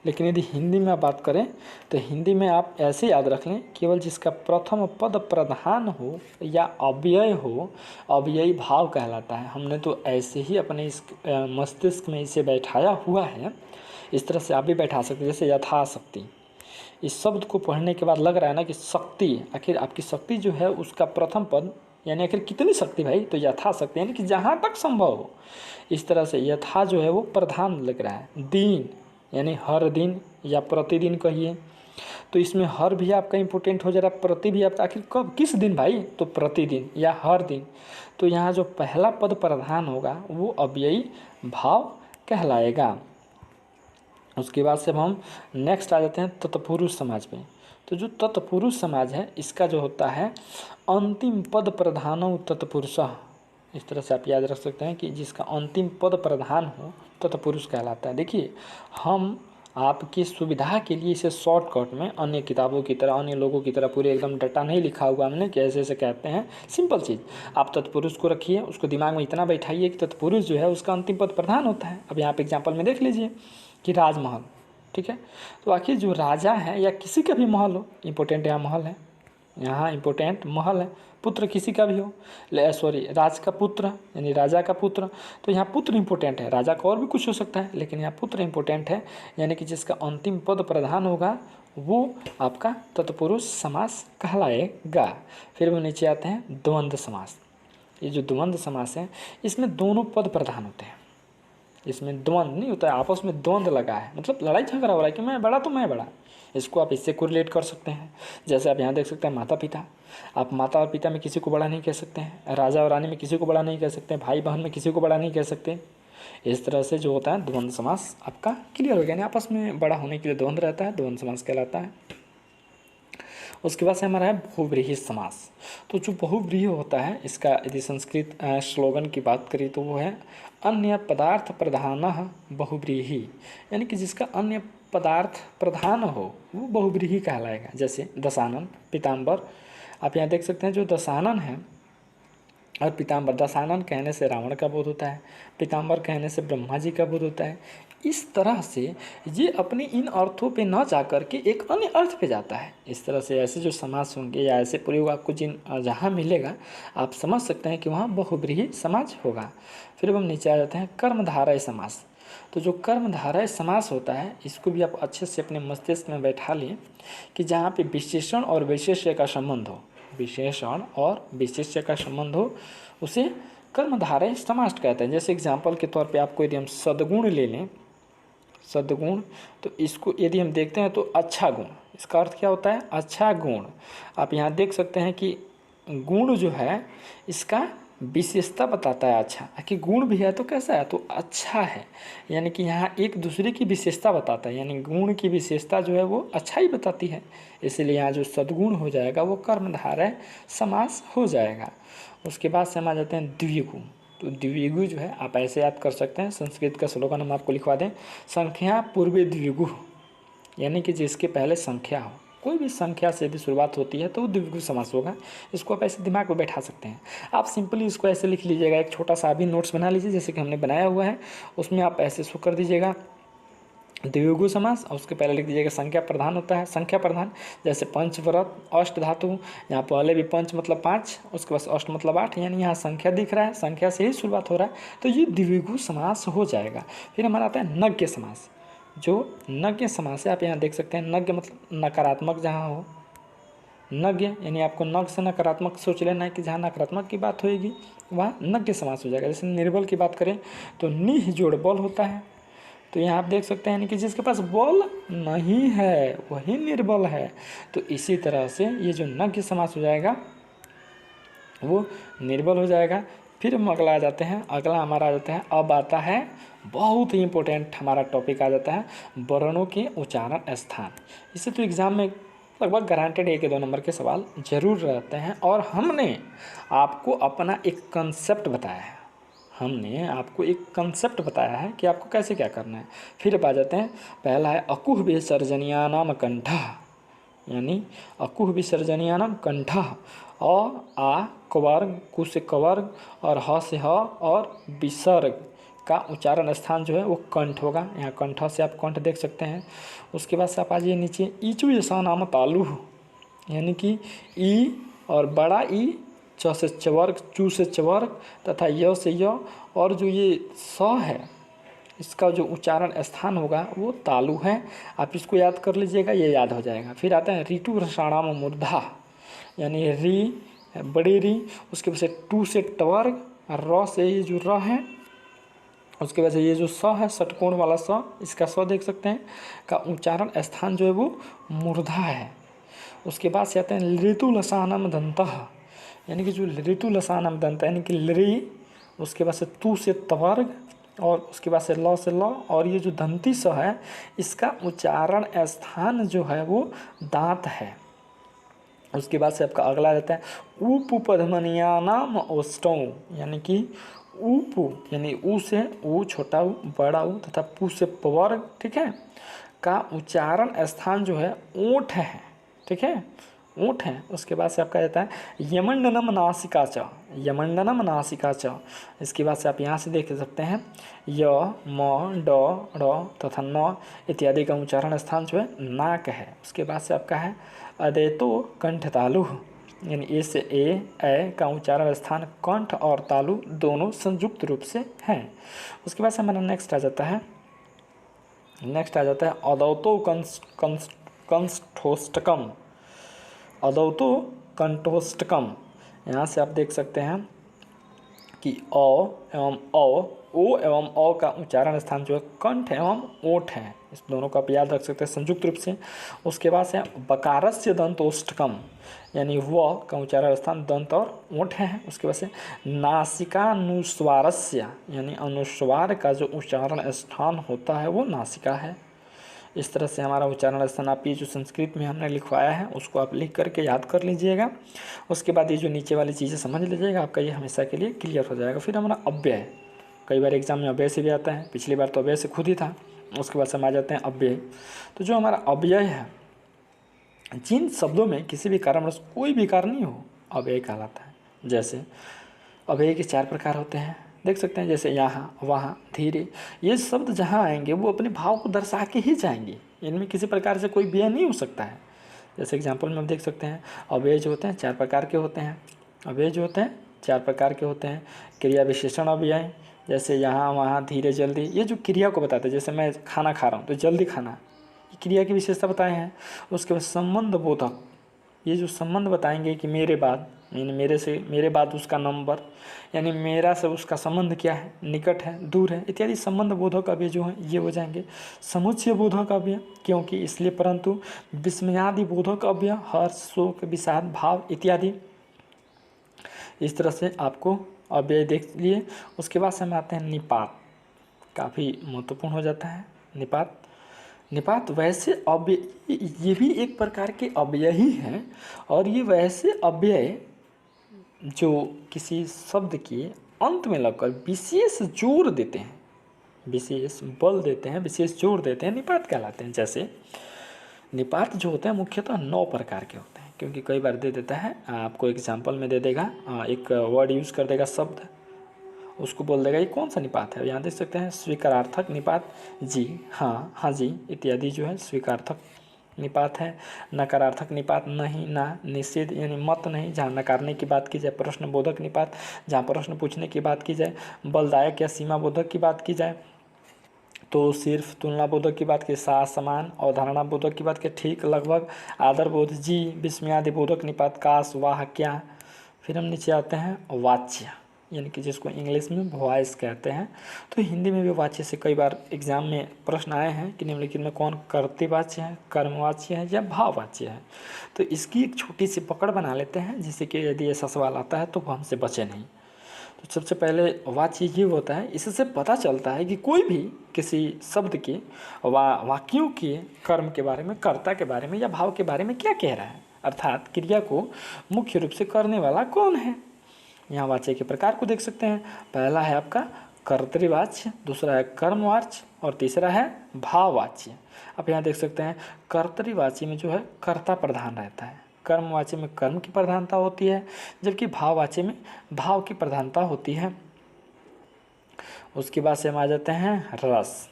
Speaker 1: लेकिन यदि हिंदी में बात करें तो हिंदी में आप ऐसे याद रख लें, केवल जिसका प्रथम पद प्रधान हो या अव्यय हो, अव्ययी भाव कहलाता है। हमने तो ऐसे ही अपने इस मस्तिष्क में इसे बैठाया हुआ है। इस तरह से आप भी बैठा सकते हैं। जैसे यथाशक्ति, इस शब्द को पढ़ने के बाद लग रहा है ना कि शक्ति, आखिर आपकी शक्ति जो है उसका प्रथम पद यानी आखिर कितनी शक्ति भाई, तो यथाशक्ति यानी कि जहाँ तक संभव हो। इस तरह से यथा जो है वो प्रधान लग रहा है। दिन यानी हर दिन या प्रतिदिन कहिए, तो इसमें हर भी आपका इम्पोर्टेंट हो जा रहा है, प्रति भी आपका आखिर कब किस दिन भाई, तो प्रतिदिन या हर दिन। तो यहाँ जो पहला पद प्रधान होगा वो अव्ययी भाव कहलाएगा। उसके बाद से हम नेक्स्ट आ जाते हैं तत्पुरुष समाज में। तो जो तत्पुरुष समाज है इसका जो होता है अंतिम पद प्रधानो तत्पुरुषः। इस तरह से आप याद रख सकते हैं कि जिसका अंतिम पद प्रधान हो तत्पुरुष कहलाता है। देखिए हम आपकी सुविधा के लिए इसे शॉर्टकट में अन्य किताबों की तरह, अन्य लोगों की तरह पूरे एकदम डटा नहीं लिखा हुआ हमने कि ऐसे ऐसे कहते हैं। सिंपल चीज़, आप तत्पुरुष को रखिए, उसको दिमाग में इतना बैठाइए कि तत्पुरुष जो है उसका अंतिम पद प्रधान होता है। अब यहाँ पे एग्जाम्पल में देख लीजिए कि राजमहल, ठीक है। तो आखिर जो राजा है या किसी का भी महल हो, इंपॉर्टेंट यहाँ महल है, यहाँ इंपॉर्टेंट महल है, पुत्र किसी का भी हो, सॉरी राज का पुत्र यानी राजा का पुत्र, तो यहाँ पुत्र इंपॉर्टेंट है। राजा का और भी कुछ हो सकता है लेकिन यहाँ पुत्र इंपॉर्टेंट है, यानी कि जिसका अंतिम पद प्रधान होगा वो आपका तत्पुरुष समास कहलाएगा। फिर वो नीचे आते हैं द्वंद्व समास। ये जो द्वंद्व समास है इसमें दोनों पद प्रधान होते हैं, इसमें द्वंद्व नहीं होता है, आपस में द्वंद्व लगा है, मतलब लड़ाई झगड़ा हो रहा है कि मैं बड़ा तो मैं बड़ा। इसको आप इससे कोरिलेट कर सकते हैं। जैसे आप यहाँ देख सकते हैं माता पिता, आप माता और पिता में किसी को बड़ा नहीं कह सकते हैं, राजा और रानी में किसी को बड़ा नहीं कह सकते, भाई बहन में किसी को बड़ा नहीं कह सकते। इस तरह से जो होता है द्वंद्व समास आपका क्लियर हो गया, यानी आपस में बड़ा होने के लिए द्वंद्व रहता है, द्वंद्व समास कहलाता है। उसके बाद से हमारा है बहुव्रीहि समास। तो जो बहुव्रीहि होता है इसका यदि संस्कृत स्लोगन की बात करें तो वो है अन्य पदार्थ प्रधानः बहुव्रीहि, यानी कि जिसका अन्य पदार्थ प्रधान हो वो बहुव्रीहि कहलाएगा। जैसे दशानन, पीताम्बर, आप यहाँ देख सकते हैं जो दशानन है और पीताम्बर, दशानन कहने से रावण का बोध होता है, पीताम्बर कहने से ब्रह्मा जी का बोध होता है। इस तरह से ये अपने इन अर्थों पे न जा कर के एक अन्य अर्थ पे जाता है। इस तरह से ऐसे जो समास होंगे या ऐसे प्रयोग आपको जहाँ मिलेगा आप समझ सकते हैं कि वहाँ बहुव्रीहि समास होगा। फिर अब हम नीचे आ जाते हैं कर्मधारय समास। तो जो कर्मधारय समास होता है इसको भी आप अच्छे से अपने मस्तिष्क में बैठा लें कि जहाँ पे विशेषण और वैशेष्य का संबंध हो, विशेषण और विशेष्य का संबंध हो उसे कर्मधारय समास कहते हैं। जैसे एग्जाम्पल के तौर पे आपको यदि हम सद्गुण ले लें, सद्गुण, तो इसको यदि हम देखते हैं तो अच्छा गुण, इसका अर्थ क्या होता है? अच्छा गुण। आप यहाँ देख सकते हैं कि गुण जो है इसका विशेषता बताता है अच्छा, कि गुण भी है तो कैसा है? तो अच्छा है, यानी कि यहाँ एक दूसरे की विशेषता बताता है, यानी गुण की विशेषता जो है वो अच्छा ही बताती है। इसीलिए यहाँ जो सद्गुण हो जाएगा वो कर्मधारय समास हो जाएगा। उसके बाद से हम आ जाते हैं द्विगु। तो द्विगु जो है आप ऐसे याद कर सकते हैं, संस्कृत का स्लोगन हम आपको लिखवा दें, संख्या पूर्वे द्विगु, यानी कि जिसके पहले संख्या हो, कोई भी संख्या से यदि शुरुआत होती है तो वो द्विगु समास होगा। इसको आप ऐसे दिमाग में बैठा सकते हैं। आप सिंपली इसको ऐसे लिख लीजिएगा, एक छोटा सा भी नोट्स बना लीजिए जैसे कि हमने बनाया हुआ है, उसमें आप ऐसे शो कर दीजिएगा द्विगु समास और उसके पहले लिख दीजिएगा संख्या प्रधान होता है, संख्या प्रधान। जैसे पंचव्रत, अष्ट धातु, यहाँ पहले भी पंच मतलब 5, उसके बाद अष्ट मतलब 8, यानी यहाँ संख्या दिख रहा है, संख्या से ही शुरुआत हो रहा है, तो ये द्विगु समास हो जाएगा। फिर हमारा आता है नज्ञ समास। जो नज्ञ समास है आप यहाँ देख सकते हैं, नज्ञ मतलब नकारात्मक जहाँ हो, नज्ञ यानी आपको नग से नकारात्मक सोच लेना है कि जहाँ नकारात्मक की बात होएगी वहाँ नज्ञ समास हो जाएगा। जैसे निर्बल की बात करें तो निह जोड़ बल होता है, तो यहाँ आप देख सकते हैं यानी कि जिसके पास बल नहीं है वही निर्बल है। तो इसी तरह से ये जो नज्ञ समास हो जाएगा वो निर्बल हो जाएगा। फिर हम अगला आ जाते हैं, अगला हमारा आ जाता है, अब आता है बहुत ही इंपॉर्टेंट हमारा टॉपिक आ जाता है वर्णों के उच्चारण स्थान। इससे तो एग्जाम में लगभग गारंटेड 1 या 2 नंबर के सवाल जरूर रहते हैं। और हमने आपको अपना एक कंसेप्ट बताया है, हमने आपको एक कंसेप्ट बताया है कि आपको कैसे क्या करना है। फिर अब आ जाते हैं, पहला है अकुह विसर्जनीयानाम कंठः, यानी अकुह विसर्जनीयानाम कंठः, आ कवर्ग, कु से कवर्ग और ह से ह और विसर्ग का उच्चारण स्थान जो है वो कंठ होगा। यहाँ कंठ से आप कंठ देख सकते हैं। उसके बाद से आप आ जाइए नीचे, ईचु यसा नाम तालुह, यानी कि ई और बड़ा ई, च से चवर्ग, चू से चवर्ग तथा य से य, और जो ये स है इसका जो उच्चारण स्थान होगा वो तालु है। आप इसको याद कर लीजिएगा, ये याद हो जाएगा। फिर आता है ऋतु रसाणाम मूर्धा, यानी री बड़ी री, उसके बाद से टू से टवर्ग, र से ये जो र है, उसके बाद से ये जो स है षटकोण वाला स, इसका स देख सकते हैं का उच्चारण स्थान जो है वो मूर्धा है। उसके बाद से आते हैं ऋतु लसानम दंतः, यानी कि जो ऋतु लसानम दंत यानी कि लरी, उसके बाद से तू से तवर्ग और उसके बाद से ल से ल, और ये जो दंती स है इसका उच्चारण स्थान जो है वो दांत है। उसके बाद से आपका अगला रहता है उपपधमनियानाम ओष्टौ, यानी कि उपु यानी ऊ से ऊ छोटा ऊ बड़ा ऊ तथा पु से पवर्ग, ठीक है, का उच्चारण स्थान जो है ओठ है, ठीक है, ओठ है। उसके बाद से आपका जाता है यमंडनम नासिका च, यमंडनम नासिका च। इसके बाद से आप यहाँ से देख सकते हैं य म ड ड़ तथा न इत्यादि का उच्चारण स्थान जो है नाक है। उसके बाद से आपका है अदेतो कंठ तालु, यानी ए से ए का उच्चारण स्थान कंठ और तालु दोनों संयुक्त रूप से हैं। उसके बाद से हमारा नेक्स्ट आ जाता है अदौतो कंठोष्टकम, अदौतो कंठोष्टकम। यहाँ से आप देख सकते हैं कि ओ एवं औ का उच्चारण स्थान जो है कंठ एवं ओठ है। इस दोनों का आप याद रख सकते हैं संयुक्त रूप से। उसके बाद से बकारस्य दंतोष्टकम, यानी व का उच्चारण स्थान दंत और ओठ है। उसके बाद से नासिकानुस्वारस्य, यानी अनुस्वार का जो उच्चारण स्थान होता है वो नासिका है। इस तरह से हमारा उच्चारण स्थान आप ये जो संस्कृत में हमने लिखवाया है उसको आप लिख करके याद कर लीजिएगा। उसके बाद ये जो नीचे वाली चीज़ें समझ लीजिएगा, आपका ये हमेशा के लिए क्लियर हो जाएगा। फिर हमारा अव्यय, कई बार एग्जाम में अव्यय से भी आता है, पिछली बार तो अव्यय से खुद ही था। उसके बाद हम आ जाते हैं अव्यय। तो जो हमारा अव्यय है, जिन शब्दों में किसी भी कारणवश कोई विकार नहीं हो, अव्यय कहलाता है। जैसे अव्यय के 4 प्रकार होते हैं, देख सकते हैं, जैसे यहाँ, वहाँ, धीरे। ये शब्द जहाँ आएंगे वो अपने भाव को दर्शा के ही जाएंगे, इनमें किसी प्रकार से कोई व्यय नहीं हो सकता है। जैसे एग्जाम्पल में हम देख सकते हैं अव्यय जो होते हैं 4 प्रकार के होते हैं, अव्यय जो होते हैं 4 प्रकार के होते हैं। क्रिया विशेषण अव्यय, जैसे यहाँ, वहाँ, धीरे, जल्दी, ये जो क्रिया को बताते हैं। जैसे मैं खाना खा रहा हूँ तो जल्दी खाना, ये क्रिया की विशेषता बताए हैं। उसके बाद संबंध बोधक, ये जो संबंध बताएंगे कि मेरे बाद, यानी मेरे बाद उसका नंबर, यानी मेरा से उसका संबंध क्या है, निकट है, दूर है, इत्यादि संबंध बोधक अव्यय जो हैं ये हो जाएंगे। समुच्चय बोधक अव्यय, क्योंकि इसलिए, परंतु, विस्मयादि बोधक अव्यय, हर्ष, शोक, विषाद, भाव इत्यादि। इस तरह से आपको अव्यय देख लिए। उसके बाद से हम आते हैं निपात, काफ़ी महत्वपूर्ण हो जाता है निपात। निपात वैसे अव्यय, ये भी एक प्रकार के अव्यय ही हैं, और ये वैसे अव्यय जो किसी शब्द के अंत में लगकर विशेष जोर देते हैं, विशेष बल देते हैं, विशेष जोर देते हैं, निपात कहलाते हैं। जैसे निपात जो होते हैं मुख्यतः 9 प्रकार के होते हैं, क्योंकि कई बार दे देता है, आपको एग्जाम्पल में दे देगा, एक वर्ड यूज़ कर देगा शब्द, उसको बोल देगा ये कौन सा निपात है। यहाँ देख सकते हैं स्वीकारार्थक निपात, जी, हाँ, हाँ जी इत्यादि जो है स्वीकारार्थक निपात है। नकारार्थक निपात, नहीं, ना, निषेध यानी मत नहीं, जहाँ नकारने की बात की जाए। प्रश्न बोधक निपात, जहाँ प्रश्न पूछने की बात की जाए। बलदायक या सीमा बोधक की बात की जाए तो सिर्फ तुलना बोधक की बात की, सा, समान। अवधारणा बोधक की बात की, ठीक, लगभग। आदर बोध, जी। विस्मयादि बोधक निपात, काश, वाह, क्या। फिर हम नीचे आते हैं वाच्य, यानी कि जिसको इंग्लिश में वॉइस कहते हैं। तो हिंदी में भी वाच्य से कई बार एग्जाम में प्रश्न आए हैं कि निम्नलिखित में कौन कर्तृवाच्य है, कर्मवाच्य है या भाववाच्य है। तो इसकी एक छोटी सी पकड़ बना लेते हैं, जिससे कि यदि ऐसा सवाल आता है तो वो हमसे बचे नहीं। तो सबसे पहले वाच्य ये होता है, इससे पता चलता है कि कोई भी किसी शब्द के वाक्यों के कर्म के बारे में, कर्ता के बारे में या भाव के बारे में क्या कह रहा है, अर्थात क्रिया को मुख्य रूप से करने वाला कौन है। यहाँ वाच्य के प्रकार को देख सकते हैं। पहला है आपका कर्तृवाच्य, दूसरा है कर्मवाच्य और तीसरा है भाववाच्य। आप यहाँ देख सकते हैं कर्तृवाच्य में जो है कर्ता प्रधान रहता है, कर्मवाच्य में कर्म की प्रधानता होती है, जबकि भाववाच्य में भाव की प्रधानता होती है। उसके बाद से हम आ जाते हैं रस,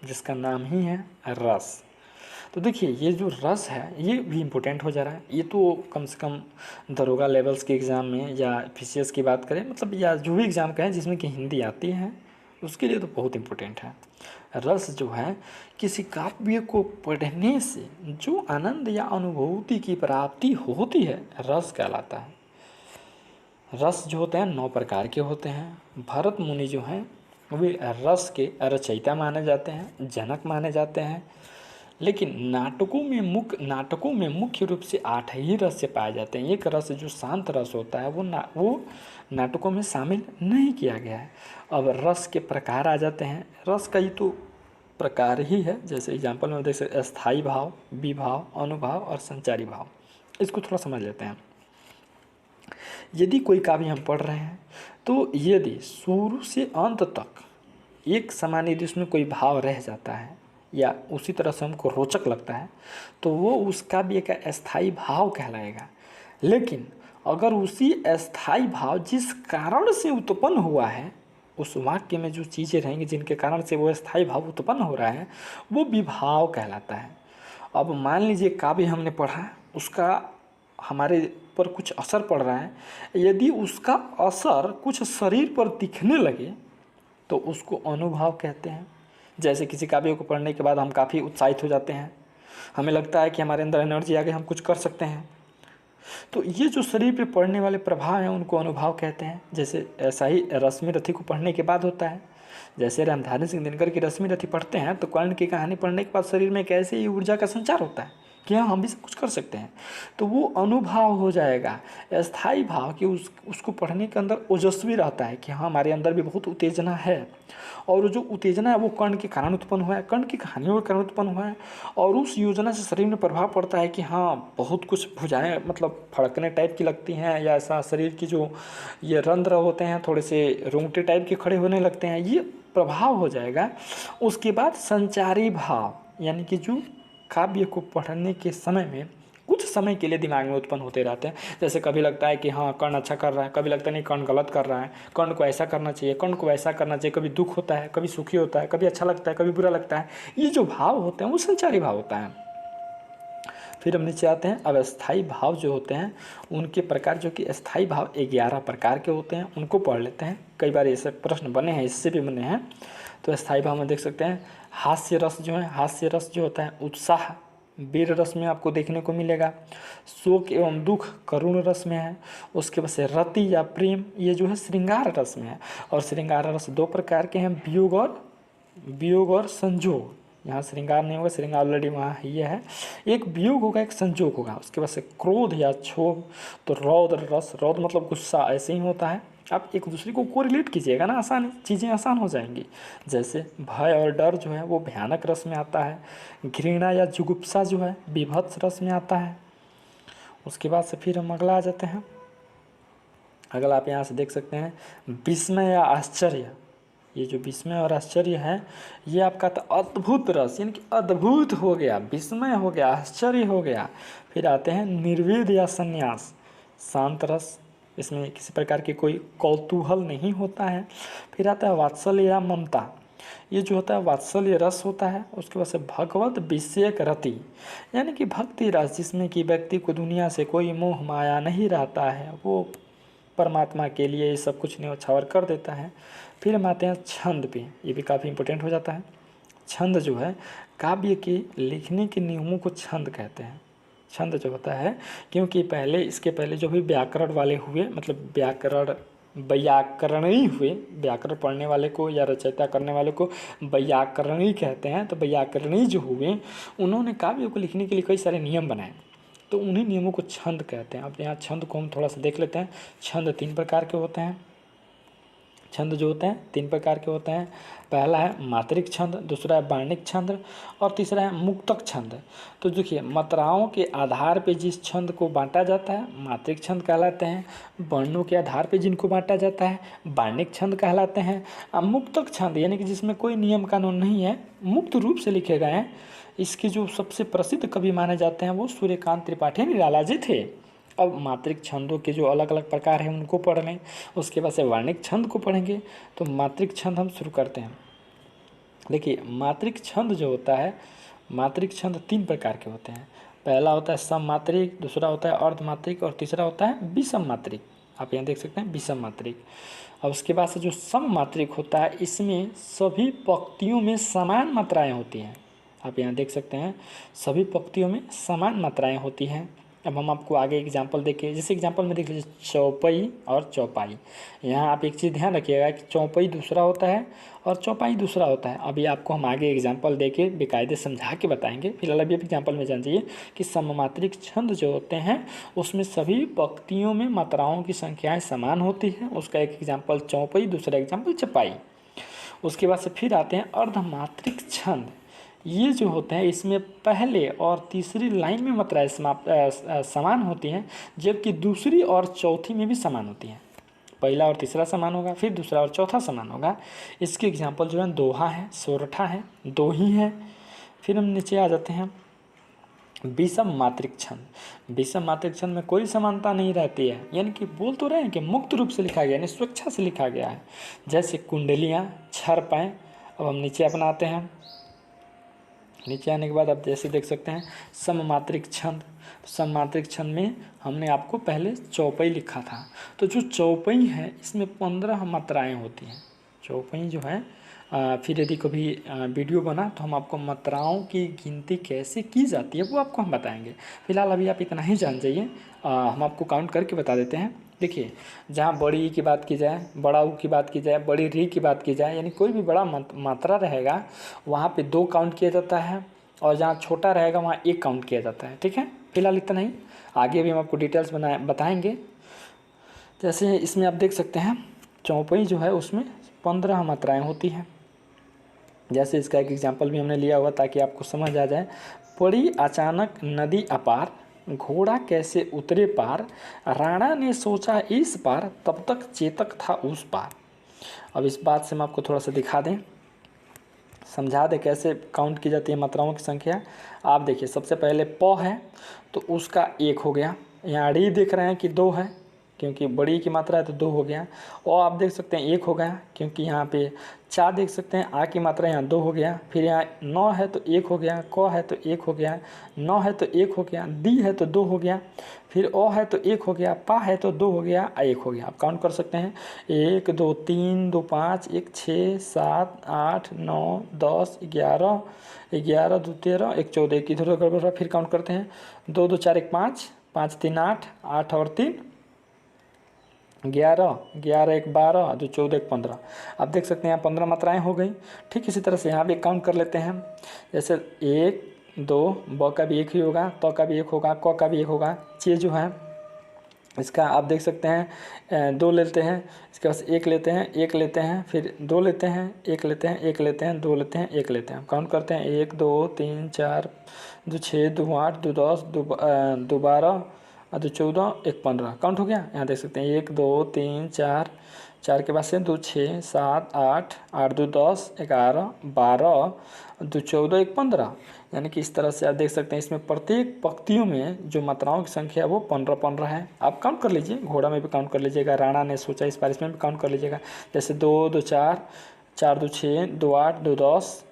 Speaker 1: जिसका नाम ही है रस। तो देखिए ये जो रस है ये भी इम्पोर्टेंट हो जा रहा है। ये तो कम से कम दरोगा लेवल्स के एग्ज़ाम में या FCS की बात करें, मतलब या जो भी एग्ज़ाम का है जिसमें कि हिंदी आती है उसके लिए तो बहुत इम्पोर्टेंट है। रस जो है किसी काव्य को पढ़ने से जो आनंद या अनुभूति की प्राप्ति होती है रस कहलाता है। रस जो होते हैं 9 प्रकार के होते हैं। भरत मुनि जो हैं वे रस के रचयिता माने जाते हैं, जनक माने जाते हैं। लेकिन नाटकों में मुख्य रूप से 8 ही रस पाए जाते हैं। एक रस जो शांत रस होता है वो नाटकों में शामिल नहीं किया गया है। अब रस के प्रकार आ जाते हैं। रस का ही तो प्रकार ही है, जैसे एग्जाम्पल में देख सकते स्थायी भाव, विभाव, अनुभाव और संचारी भाव। इसको थोड़ा समझ लेते हैं। यदि कोई काव्य हम पढ़ रहे हैं तो यदि शुरू से अंत तक एक समान यदि उसमें कोई भाव रह जाता है या उसी तरह से हमको रोचक लगता है तो वो उसका भी एक अस्थाई भाव कहलाएगा। लेकिन अगर उसी अस्थाई भाव जिस कारण से उत्पन्न हुआ है, उस वाक्य में जो चीज़ें रहेंगी जिनके कारण से वो स्थायी भाव उत्पन्न हो रहा है, वो विभाव कहलाता है। अब मान लीजिए काव्य हमने पढ़ा, उसका हमारे पर कुछ असर पड़ रहा है, यदि उसका असर कुछ शरीर पर दिखने लगे तो उसको अनुभाव कहते हैं। जैसे किसी काव्य को पढ़ने के बाद हम काफ़ी उत्साहित हो जाते हैं, हमें लगता है कि हमारे अंदर एनर्जी आ गई, हम कुछ कर सकते हैं, तो ये जो शरीर पे पड़ने वाले प्रभाव हैं उनको अनुभाव कहते हैं। जैसे ऐसा ही रश्मि रथी को पढ़ने के बाद होता है। जैसे रामधारी सिंह दिनकर की रश्मि रथी पढ़ते हैं तो कर्ण की कहानी पढ़ने के बाद शरीर में एक ऐसी ऊर्जा का संचार होता है कि हाँ, हम भी सब कुछ कर सकते हैं, तो वो अनुभाव हो जाएगा। अस्थाई भाव कि उसको पढ़ने के अंदर ओजस्वी रहता है कि हाँ, हमारे अंदर भी बहुत उत्तेजना है, और जो उत्तेजना है वो कर्ण के कारण उत्पन्न हुआ है, कर्ण की कहानियों के कारण उत्पन्न हुआ है, और उस योजना से शरीर में प्रभाव पड़ता है कि हाँ, बहुत कुछ भुजाएं मतलब फड़कने टाइप की लगती हैं, या ऐसा शरीर की जो ये रंध्र होते हैं थोड़े से रोंगटे टाइप के खड़े होने लगते हैं, ये प्रभाव हो जाएगा। उसके बाद संचारी भाव, यानी कि जो काव्य को पढ़ने के समय में कुछ समय के लिए दिमाग में उत्पन्न होते रहते हैं। जैसे कभी लगता है कि हाँ, कर्ण अच्छा कर रहा है, कभी लगता है नहीं, कर्ण गलत कर रहा है, कर्ण को ऐसा करना चाहिए, कर्ण को वैसा करना चाहिए। कभी दुख होता है, कभी सुखी होता है, कभी अच्छा लगता है, कभी बुरा लगता है। ये जो भाव होते हैं वो संचारी भाव होता है। फिर हम नीचे आते हैं। अब अस्थाई भाव जो होते हैं उनके प्रकार, जो कि अस्थाई भाव 11 प्रकार के होते हैं, उनको पढ़ लेते हैं। कई बार ऐसे प्रश्न बने हैं, इससे भी बने हैं। तो अस्थाई भाव में देख सकते हैं हास्य रस जो है, हास्य रस जो होता है उत्साह वीर रस में आपको देखने को मिलेगा। शोक एवं दुख करुण रस में है। उसके बाद से रति या प्रेम, ये जो है श्रृंगार रस में है। और श्रृंगार रस 2 प्रकार के हैं, वियोग और संजोग। यहाँ श्रृंगार नहीं होगा, श्रृंगार ऑलरेडी वहाँ ये है। एक वियोग होगा, एक संजोग होगा। उसके बाद से क्रोध या क्षोभ, तो रौद्र रस, रौद्र मतलब गुस्सा, ऐसे ही होता है। आप एक दूसरे को कोरिलेट कीजिएगा ना, आसान चीज़ें आसान हो जाएंगी। जैसे भय और डर जो है वो भयानक रस में आता है। घृणा या जुगुप्सा जो है विभत्स रस में आता है। उसके बाद से फिर हम अगला आ जाते हैं। अगला आप यहाँ से देख सकते हैं विस्मय या आश्चर्य। ये जो विस्मय और आश्चर्य है ये आपका अद्भुत रस, यानी कि अद्भुत हो गया, विस्मय हो गया, आश्चर्य हो गया। फिर आते हैं निर्वेद या संन्यास, शांत रस, इसमें किसी प्रकार की कोई कौतूहल नहीं होता है। फिर आता है वात्सल्य या ममता, ये जो होता है वात्सल्य रस होता है। उसके बाद से भगवत विषयक रति, यानी कि भक्ति रस, जिसमें कि व्यक्ति को दुनिया से कोई मोह माया नहीं रहता है, वो परमात्मा के लिए ये सब कुछ न्यौछावर कर देता है। फिर हम आते हैं छंद पे, ये भी काफ़ी इंपॉर्टेंट हो जाता है। छंद जो है काव्य के लिखने के नियमों को छंद कहते हैं। छंद जो होता है, क्योंकि इसके पहले जो भी व्याकरण वाले हुए, मतलब व्याकरणई हुए, व्याकरण पढ़ने वाले को या रचयिता करने वाले को व्याकरणई कहते हैं। तो व्याकरणई जो हुए उन्होंने काव्य को लिखने के लिए कई सारे नियम बनाए, तो उन्हीं नियमों को छंद कहते हैं। अब यहाँ छंद को हम थोड़ा सा देख लेते हैं। छंद 3 प्रकार के होते हैं। छंद जो होते हैं 3 प्रकार के होते हैं। पहला है मात्रिक छंद, दूसरा है बाणिक छंद, और तीसरा है मुक्तक छंद। तो देखिए, मात्राओं के आधार पे जिस छंद को बांटा जाता है मात्रिक छंद कहलाते हैं। वर्णों के आधार पे जिनको बांटा जाता है बाणिक छंद कहलाते हैं। अब मुक्तक छंद यानी कि जिसमें कोई नियम कानून नहीं है, मुक्त रूप से लिखे गए हैं। इसके जो सबसे प्रसिद्ध कवि माने जाते हैं वो सूर्यकांत त्रिपाठी निराला जी थे। अब मात्रिक छंदों के जो अलग अलग प्रकार हैं उनको पढ़ लें। उसके बाद से वर्णिक छंद को पढ़ेंगे। तो मात्रिक छंद हम शुरू करते हैं। देखिए, मात्रिक छंद जो होता है, मात्रिक छंद 3 प्रकार के होते हैं। पहला होता है सम मात्रिक, दूसरा होता है अर्ध मात्रिक, और तीसरा होता है विषम मात्रिक। आप यहाँ देख सकते हैं विषम मात्रिक। और उसके बाद से जो सम मात्रिक होता है, इसमें सभी पंक्तियों में समान मात्राएँ होती हैं। आप यहाँ देख सकते हैं सभी पंक्तियों में समान मात्राएँ होती हैं। अब हम आपको आगे एग्जाम्पल देखिए, जैसे एग्जाम्पल में देख लीजिए चौपाई और चौपाई। यहाँ आप एक चीज़ ध्यान रखिएगा कि चौपाई दूसरा होता है और चौपाई दूसरा होता है। अभी आपको हम आगे एग्जाम्पल देके बेकायदे समझा के बताएंगे। फिलहाल अभी एग्जाम्पल में जान जाइए कि सममात्रिक छंद जो होते हैं उसमें सभी पंक्तियों में मात्राओं की संख्याएँ समान होती हैं। उसका एक एग्जाम्पल चौपाई, दूसरा एग्जाम्पल चपाई। उसके बाद से फिर आते हैं अर्धमात्रिक छंद। ये जो होते हैं इसमें पहले और तीसरी लाइन में मात्राएं समान होती हैं, जबकि दूसरी और चौथी में भी समान होती हैं। पहला और तीसरा समान होगा, फिर दूसरा और चौथा समान होगा। इसके एग्जाम्पल जो है दोहा है, सोरठा है, दोही है, फिर हम नीचे आ जाते हैं विषम मात्रिक छंद। विषम मात्रिक छंद में कोई समानता नहीं रहती है, यानी कि बोल तो रहे हैं कि मुक्त रूप से लिखा गया, यानी स्वेच्छा से लिखा गया है। जैसे कुंडलियाँ, छर पाएँ। अब हम नीचे अपनाते हैं। नीचे आने के बाद आप जैसे देख सकते हैं सममात्रिक छंद। सममात्रिक छंद में हमने आपको पहले चौपाई लिखा था, तो जो चौपाई है इसमें 15 मात्राएं होती हैं। चौपाई जो है फिर यदि कभी वीडियो बना तो हम आपको मात्राओं की गिनती कैसे की जाती है वो आपको हम बताएंगे। फिलहाल अभी आप इतना ही जान जाइए। हम आपको काउंट करके बता देते हैं। देखिए, जहाँ बड़ी की बात की जाए, बड़ा ऊ की बात की जाए, बड़ी री की बात की जाए, यानी कोई भी बड़ा मात्रा रहेगा वहाँ पे 2 काउंट किया जाता है, और जहाँ छोटा रहेगा वहाँ 1 काउंट किया जाता है। ठीक है, फिलहाल इतना ही, आगे भी हम आपको डिटेल्स बताएंगे। जैसे इसमें आप देख सकते हैं चौपाई जो है उसमें 15 मात्राएं होती हैं। जैसे इसका एक एग्जाम्पल भी हमने लिया हुआ ताकि आपको समझ आ जाए। पड़ी अचानक नदी अपार, घोड़ा कैसे उतरे पार, राणा ने सोचा इस पार, तब तक चेतक था उस पार। अब इस बात से हम आपको थोड़ा सा दिखा दें, समझा दें कैसे काउंट की जाती है मात्राओं की संख्या। आप देखिए, सबसे पहले प है तो उसका 1 हो गया। यहाँ ड़ी देख रहे हैं कि 2 है, क्योंकि बड़ी की मात्रा है तो 2 हो गया। और आप देख सकते हैं 1 हो गया, क्योंकि यहाँ पे चा देख सकते हैं आ की मात्रा यहाँ 2 हो गया। फिर यहाँ 9 है तो 1 हो गया, क है तो 1 हो गया, 9 है तो 1 हो गया, दी है तो 2 हो गया, फिर ओ है तो 1 हो गया, पा है तो 2 हो गया, 1 हो गया। आप काउंट कर सकते हैं 1 2 3 2 5 1 6 7 8 9 10 11 11 2 13 1 14। एक इधर उधर गड़बड़। फिर काउंट करते हैं 2 2 4 1 5 5 3 8 8 और 3 11 11 1 12 2 14 1 15। आप देख सकते हैं यहाँ 15 मात्राएं हो गई। ठीक इसी तरह से यहाँ भी काउंट कर लेते हैं। जैसे 1 2, ब का भी 1 ही होगा, त का भी 1 होगा, क का भी 1 होगा। चे जो है इसका आप देख सकते हैं 2 लेते हैं, इसके बाद 1 लेते हैं, 1 लेते हैं, फिर 2 लेते हैं, 1 लेते हैं, 1 लेते हैं, 2 लेते हैं, 1 लेते हैं। काउंट करते हैं 1 2 3 4 2 6 2 8 2 10 2 12 2 14 1 15। काउंट हो गया। यहाँ देख सकते हैं 1 2 3 4, 4 के बाद से 2 6 7 8 8 2 10 11 12 2 14 1 15। यानी कि इस तरह से आप देख सकते हैं इसमें प्रत्येक पंक्तियों में जो मात्राओं की संख्या है वो 15 15 है। आप काउंट कर लीजिए, घोड़ा में भी काउंट कर लीजिएगा, राणा ने सोचा इस बार, इसमें भी काउंट कर लीजिएगा। जैसे 2 2 4 4 2 6 2 8 2 10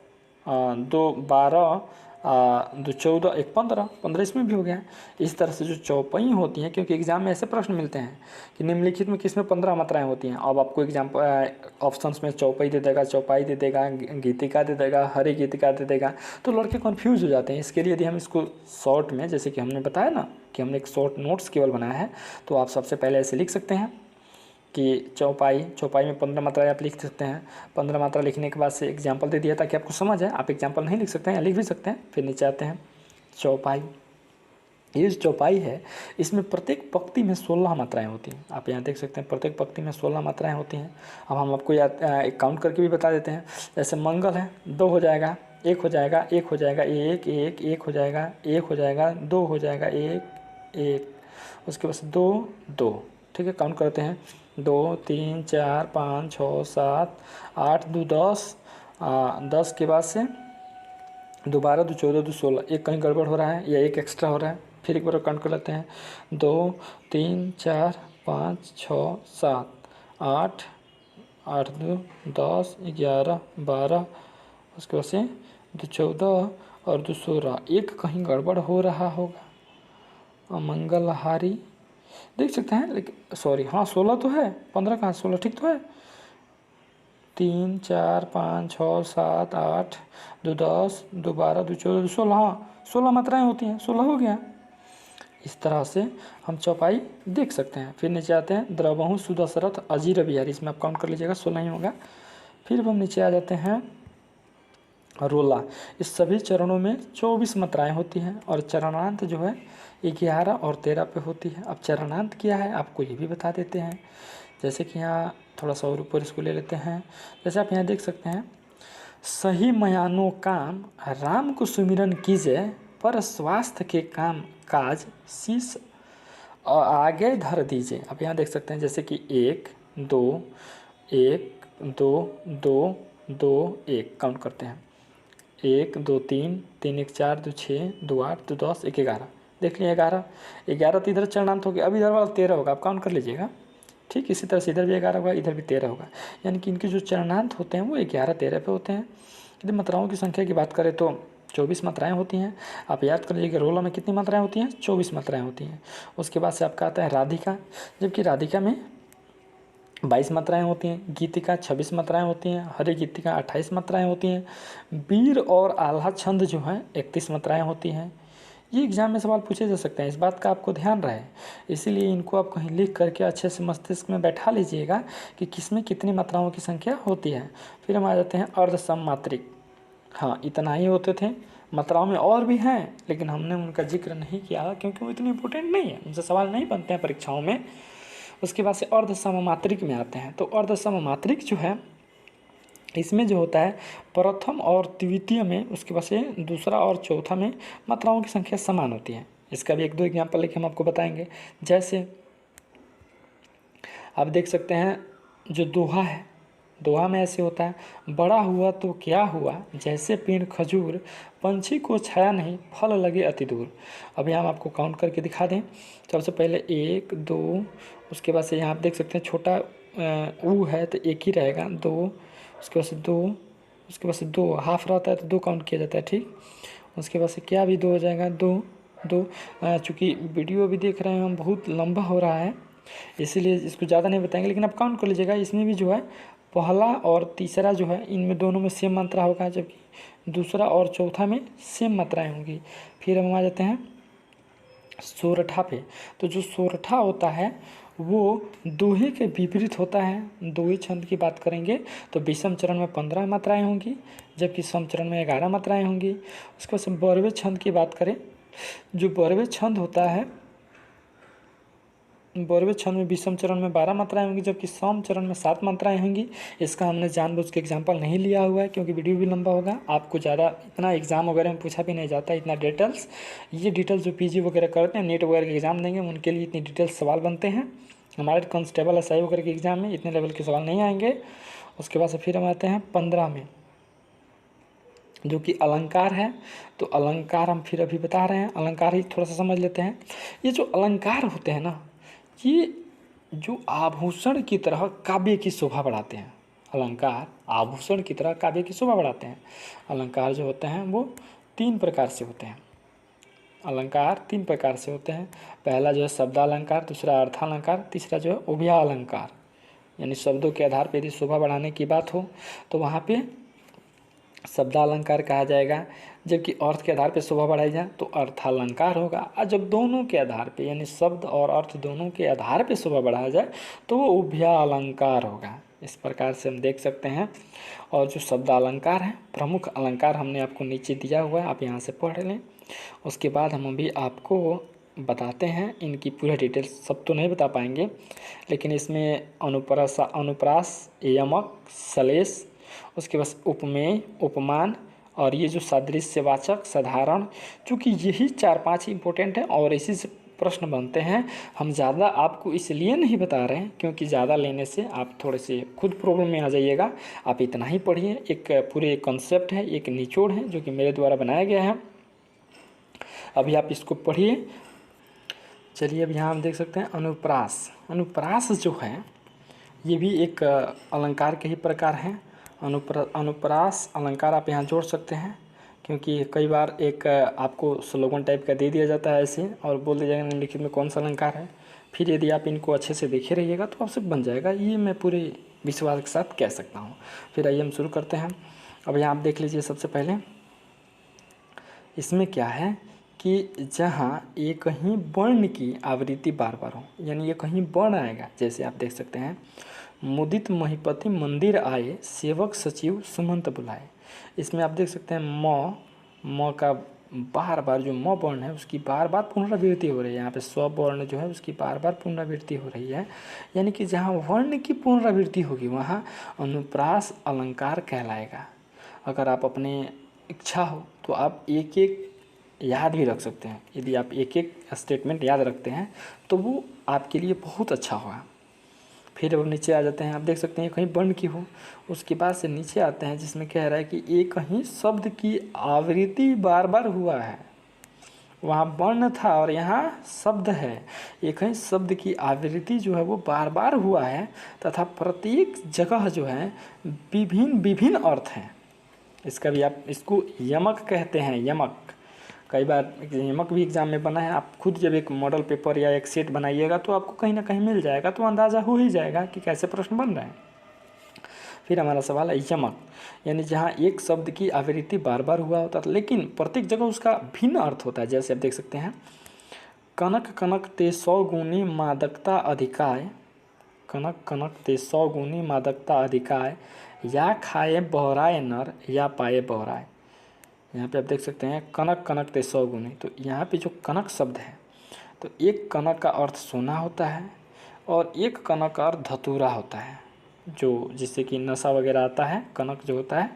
Speaker 1: 2 12 2 14 1 15 15 इसमें भी हो गया। इस तरह से जो चौपाई होती हैं, क्योंकि एग्जाम में ऐसे प्रश्न मिलते हैं कि निम्नलिखित में किसमें 15 मात्राएं होती हैं। अब आपको एग्जाम्पल ऑप्शंस में चौपाई दे देगा, चौपाई दे देगा, गीतिका दे देगा, हरी गीतिका दे देगा, तो लड़के कन्फ्यूज हो जाते हैं। इसके लिए यदि हम इसको शॉर्ट में, जैसे कि हमने बताया ना कि हमने एक शॉर्ट नोट्स केवल बनाया है, तो आप सबसे पहले ऐसे लिख सकते हैं कि चौपाई में 15 मात्राएं आप लिख सकते हैं। 15 मात्रा लिखने के बाद से एग्जाम्पल दे दिया ताकि आपको समझ आए। आप एग्जाम्पल नहीं लिख सकते हैं या लिख भी सकते हैं। फिर नीचे आते हैं चौपाई। ये जो चौपाई है इसमें प्रत्येक पंक्ति में 16 मात्राएं होती हैं। आप यहाँ देख सकते हैं प्रत्येक पंक्ति में 16 मात्राएं होती हैं। अब हम आपको एक काउंट करके भी बता देते हैं। जैसे मंगल है 2 हो जाएगा, 1 हो जाएगा, 1 हो जाएगा, 1 1 1 हो जाएगा, 1 हो जाएगा, 2 हो जाएगा, 1 1, उसके बाद 2 2। ठीक है, काउंट करते हैं 2 3 4 5 6 7 8 2 10 10 के बाद से 2 12 2 14 2 16। एक कहीं गड़बड़ हो रहा है या एक एक्स्ट्रा हो रहा है। फिर एक बार काउंट कर लेते हैं 2 3 4 5 6 7 8 8 2 10 11 12, उसके बाद से 2 14 और 2 16। एक कहीं गड़बड़ हो रहा होगा। मंगलहारी देख सकते हैं, लेकिन सॉरी, हाँ 16 तो है, 15 कहाँ, 16 ठीक तो है। 3 4 5 6 7 8 2 10 2 12 2 14 2 16, हाँ 16 मात्राएं होती हैं, 16 हो गया। इस तरह से हम चौपाई देख सकते हैं। फिर नीचे आते हैं द्रवहु सुदशरथ अजीर बिहारी, इसमें आप काउंट कर लीजिएगा 16 ही होगा। फिर हम नीचे आ जाते हैं रोला। इस सभी चरणों में 24 मात्राएं होती हैं और चरणांत जो है 11 और 13 पे होती है। अब चरणांत क्या है आपको ये भी बता देते हैं। जैसे कि यहाँ थोड़ा सा और ऊपर इसको ले लेते हैं। जैसे आप यहाँ देख सकते हैं सही मयानो काम राम को सुमिरन कीजिए, पर स्वास्थ्य के काम काज शीश आगे धर दीजिए। आप यहाँ देख सकते हैं जैसे कि 1 2 1 2 2 2 1 काउंट करते हैं 1 2 3 3 1 4 2 6 2 8 2 10 1 11। देख लिया 11, 11 तो इधर चरणांत हो गया। अब इधर वाला 13 होगा, आप काउंट कर लीजिएगा। ठीक इसी तरह से इधर भी 11 होगा, इधर भी 13 होगा। यानी कि इनके जो चरणांत होते हैं वो 11 13 पे होते हैं। यदि मात्राओं की संख्या की बात करें तो 24 मात्राएं होती हैं। आप याद कर लीजिए कि रोला में कितनी मात्राएं होती हैं, 24 मात्राएं होती हैं। उसके बाद से आपका आता है राधिका, जबकि राधिका में 22 मात्राएं होती हैं। गीतिका 26 मात्राएं होती हैं। हरे गीतिका 28 मात्राएं होती हैं। वीर और आल्हा छंद जो है 31 मात्राएं होती हैं। ये एग्जाम में सवाल पूछे जा सकते हैं, इस बात का आपको ध्यान रहे। इसीलिए इनको आप कहीं लिख करके अच्छे से मस्तिष्क में बैठा लीजिएगा कि किसमें कितनी मात्राओं की संख्या होती है। फिर हम आ जाते हैं अर्धसममात्रिक। हाँ, इतना ही होते थे। मात्राओं में और भी हैं, लेकिन हमने उनका जिक्र नहीं किया क्योंकि वो इतनी इंपॉर्टेंट नहीं है, उनसे सवाल नहीं बनते हैं परीक्षाओं में। उसके बाद से अर्धसममात्रिक में आते हैं। तो अर्धसममात्रिक जो है इसमें जो होता है प्रथम और द्वितीय में, उसके बाद से दूसरा और चौथा में मात्राओं की संख्या समान होती है। इसका भी 1 2 एग्जाम्पल लेके हम आपको बताएंगे। जैसे आप देख सकते हैं जो दोहा है, दोहा में ऐसे होता है, बड़ा हुआ तो क्या हुआ जैसे पेड़ खजूर, पंछी को छाया नहीं फल लगे अति दूर। अभी हम आपको काउंट करके दिखा दें। सबसे पहले 1 2, उसके बाद से यहाँ आप देख सकते हैं छोटा ऊ है तो 1 ही रहेगा, 2, उसके बाद से 2, उसके बाद से 2 हाफ रहता है तो 2 काउंट किया जाता है। ठीक, उसके बाद से क्या भी 2 हो जाएगा, 2 2। चूँकि वीडियो अभी देख रहे हैं हम बहुत लंबा हो रहा है, इसीलिए इसको ज़्यादा नहीं बताएंगे, लेकिन आप काउंट कर लीजिएगा। इसमें भी जो है पहला और तीसरा जो है इनमें दोनों में सेम मात्रा होगा, जबकि दूसरा और चौथा में सेम मात्राएं होंगी। फिर हम आ जाते हैं सोरठा पे। तो जो सोरठा होता है वो दोहे के विपरीत होता है। दोहे छंद की बात करेंगे तो विषम चरण में 15 मात्राएं होंगी, जबकि सम चरण में 11 मात्राएं होंगी। उसके बाद से बरवे छंद की बात करें, जो बरवे छंद होता है, बरवे छंद में विषम चरण में 12 मात्राएं होंगी, जबकि सम चरण में 7 मात्राएं होंगी। इसका हमने जानबूझ के एग्जाम्पल नहीं लिया हुआ है क्योंकि वीडियो भी लंबा होगा। आपको ज़्यादा इतना एग्जाम वगैरह में पूछा भी नहीं जाता इतना डिटेल्स। ये डिटेल्स जो पीजी वगैरह करते हैं, नेट वगैरह के एग्जाम देंगे, उनके लिए इतनी डिटेल्स सवाल बनते हैं। हमारे कांस्टेबल एसआई वगैरह के एग्जाम में इतने लेवल के सवाल नहीं आएंगे। उसके बाद से फिर हम आते हैं 15 में, जो कि अलंकार है। तो अलंकार हम फिर अभी बता रहे हैं, अलंकार ही थोड़ा सा समझ लेते हैं। ये जो अलंकार होते हैं ना, ये जो आभूषण की तरह काव्य की शोभा बढ़ाते हैं। अलंकार आभूषण की तरह काव्य की शोभा बढ़ाते हैं। अलंकार जो होते हैं वो 3 प्रकार से होते हैं। अलंकार 3 प्रकार से होते हैं। पहला जो है शब्दालंकार, दूसरा अर्थालंकार, तीसरा जो है उभयालंकार। यानी शब्दों के आधार पर यदि शोभा बढ़ाने की बात हो तो वहाँ पे शब्दालंकार कहा जाएगा, जबकि अर्थ के आधार पर शोभा बढ़ाई जाए तो अर्थालंकार होगा। और जब दोनों के आधार पे यानी शब्द और अर्थ दोनों के आधार पे शोभा बढ़ाया जाए तो वो उभयालंकार होगा। इस प्रकार से हम देख सकते हैं। और जो शब्दालंकार है, प्रमुख अलंकार हमने आपको नीचे दिया हुआ है, आप यहाँ से पढ़ लें। उसके बाद हम अभी आपको बताते हैं इनकी पूरा डिटेल्स। सब तो नहीं बता पाएंगे, लेकिन इसमें अनुप्रास, यमक, सलेश, उसके बाद उपमेय, उपमान और ये जो सादृश्यवाचक, साधारण, चूँकि यही 4-5 इंपॉर्टेंट हैं और इसी से प्रश्न बनते हैं। हम ज़्यादा आपको इसलिए नहीं बता रहे हैं क्योंकि ज़्यादा लेने से आप थोड़े से खुद प्रॉब्लम में आ जाइएगा। आप इतना ही पढ़िए। एक पूरे कॉन्सेप्ट है, एक निचोड़ है जो कि मेरे द्वारा बनाया गया है। अभी आप इसको पढ़िए। चलिए अब यहाँ हम देख सकते हैं अनुप्रास। अनुप्रास जो है ये भी एक अलंकार के ही प्रकार हैं। अनुप्रास अलंकार आप यहाँ जोड़ सकते हैं, क्योंकि कई बार एक आपको स्लोगन टाइप का दे दिया जाता है ऐसे और बोल दिया जाएगा निम्नलिखित में कौन सा अलंकार है। फिर यदि आप इनको अच्छे से देखे रहिएगा तो आपसे बन जाएगा, ये मैं पूरे विश्वास के साथ कह सकता हूँ। फिर आइए हम शुरू करते हैं। अब यहाँ आप देख लीजिए। सबसे पहले इसमें क्या है कि जहाँ एक ही वर्ण की आवृत्ति बार बार हो, यानी ये कहीं वर्ण आएगा। जैसे आप देख सकते हैं, मुदित महिपति मंदिर आए, सेवक सचिव सुमंत बुलाए। इसमें आप देख सकते हैं म का बार बार जो म वर्ण है उसकी बार बार पुनरावृत्ति हो रही है। यहाँ पे स्व वर्ण जो है उसकी बार बार पुनरावृत्ति हो रही है। यानी कि जहाँ वर्ण की पुनरावृत्ति होगी वहाँ अनुप्रास अलंकार कहलाएगा। अगर आप अपने इच्छा हो तो आप एक एक याद भी रख सकते हैं। यदि आप एक एक स्टेटमेंट याद रखते हैं तो वो आपके लिए बहुत अच्छा होगा। फिर अब नीचे आ जाते हैं, आप देख सकते हैं कहीं वर्ण की हो, उसके बाद से नीचे आते हैं जिसमें कह रहा है कि एक कहीं शब्द की आवृत्ति बार बार हुआ है। वहाँ वर्ण था और यहाँ शब्द है। एक ही शब्द की आवृत्ति जो है वो बार बार हुआ है तथा प्रत्येक जगह जो है विभिन्न विभिन्न अर्थ हैं। इसका भी आप इसको यमक कहते हैं, यमक। कई बार यमक भी एग्जाम में बना है। आप खुद जब एक मॉडल पेपर या एक सेट बनाइएगा तो आपको कहीं ना कहीं मिल जाएगा, तो अंदाज़ा हो ही जाएगा कि कैसे प्रश्न बन रहे हैं। फिर हमारा सवाल है यमक, यानी जहाँ एक शब्द की आवृत्ति बार बार हुआ होता था लेकिन प्रत्येक जगह उसका भिन्न अर्थ होता है। जैसे आप देख सकते हैं, कनक कनक ते 100 गुनी मादकता अधिकाय, कनक कनक ते 100 गुनी मादकता अधिकाय, या खाए बहराए नर या पाए बहराए। यहाँ पे आप देख सकते हैं कनक कनक ते 100 गुनी, तो यहाँ पे जो कनक शब्द है तो एक कनक का अर्थ सोना होता है और एक कनक का अर्थ धतूरा होता है, जो जिससे कि नशा वगैरह आता है। कनक जो होता है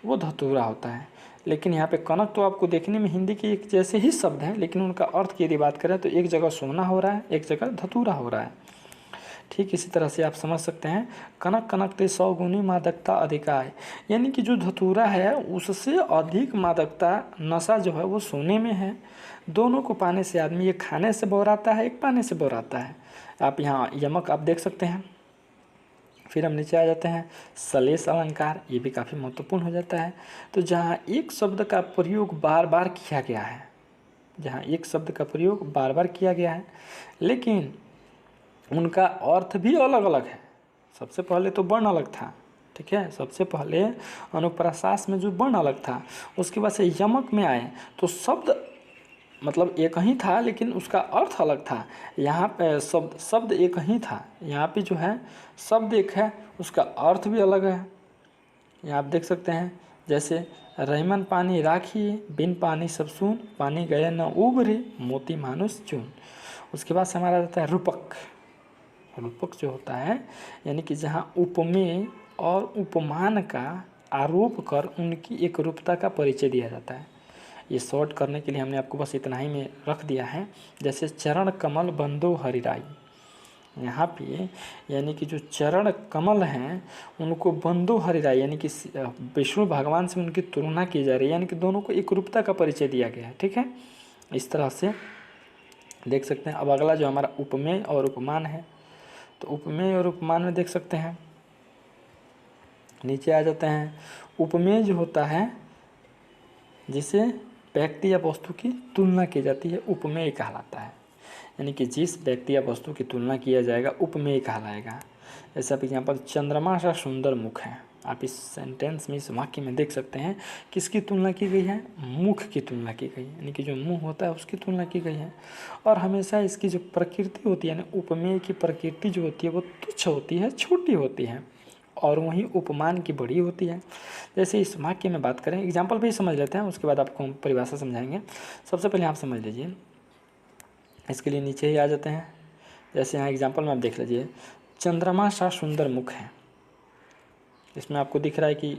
Speaker 1: वो धतूरा होता है। लेकिन यहाँ पे कनक तो आपको देखने में हिंदी के एक जैसे ही शब्द हैं, लेकिन उनका अर्थ की यदि बात करें तो एक जगह सोना हो रहा है, एक जगह धतूरा हो रहा है। ठीक इसी तरह से आप समझ सकते हैं कनक कनक ते 100 गुनी मादकता अधिकाय, यानी कि जो धतूरा है उससे अधिक मादकता नशा जो है वो सोने में है। दोनों को पाने से आदमी एक खाने से बौराता है, एक पाने से बौराता है। आप यहाँ यमक आप देख सकते हैं। फिर हम नीचे आ जाते हैं सलेस अलंकार, ये भी काफ़ी महत्वपूर्ण हो जाता है। तो जहाँ एक शब्द का प्रयोग बार बार किया गया है, जहाँ एक शब्द का प्रयोग बार बार किया गया है लेकिन उनका अर्थ भी अलग अलग है। सबसे पहले तो वर्ण अलग था, ठीक है, सबसे पहले अनुप्रास में जो वर्ण अलग था, उसके बाद से यमक में आए तो शब्द मतलब एक ही था लेकिन उसका अर्थ अलग था। यहाँ पे शब्द एक ही था, यहाँ पे जो है शब्द एक है, उसका अर्थ भी अलग है। यहाँ आप देख सकते हैं जैसे रहीमन पानी राखी बिन पानी सब सून, पानी गए न उबरे मोती मानुष चून। उसके बाद से हमारा रहता है रूपक। रूपक जो होता है यानी कि जहाँ उपमेय और उपमान का आरोप कर उनकी एक रूपता का परिचय दिया जाता है। ये शॉर्ट करने के लिए हमने आपको बस इतना ही में रख दिया है। जैसे चरण कमल बंदो हरिराई, यहाँ पे यानी कि जो चरण कमल हैं उनको बंदो हरिराई यानी कि विष्णु भगवान से उनकी तुलना की जा रही है, यानी कि दोनों को एक रूपता का परिचय दिया गया है। ठीक है, इस तरह से देख सकते हैं। अब अगला जो हमारा उपमेय और उपमान है, तो उपमेय और उपमान में देख सकते हैं नीचे आ जाते हैं। उपमेय जो होता है जिसे व्यक्ति या वस्तु की तुलना की जाती है उपमेय कहलाता है, यानी कि जिस व्यक्ति या वस्तु की तुलना किया जाएगा उपमेय कहलाएगा। जैसे आप यहाँ पर चंद्रमा सा सुंदर मुख है, आप इस सेंटेंस में इस वाक्य में देख सकते हैं किसकी तुलना की गई है, मुख की तुलना की गई है, यानी कि जो मुंह होता है उसकी तुलना की गई है। और हमेशा इसकी जो प्रकृति होती है ना, उपमेय की प्रकृति जो होती है वो तुच्छ होती है, छोटी होती है, और वहीं उपमान की बड़ी होती है। जैसे इस वाक्य में बात करें, एग्जाम्पल भी समझ लेते हैं, उसके बाद आपको हम परिभाषा समझाएंगे। सबसे पहले आप समझ लीजिए, इसके लिए नीचे ही आ जाते हैं। जैसे यहाँ एग्जाम्पल में आप देख लीजिए, चंद्रमा सा सुंदर मुख है। इसमें आपको दिख रहा है कि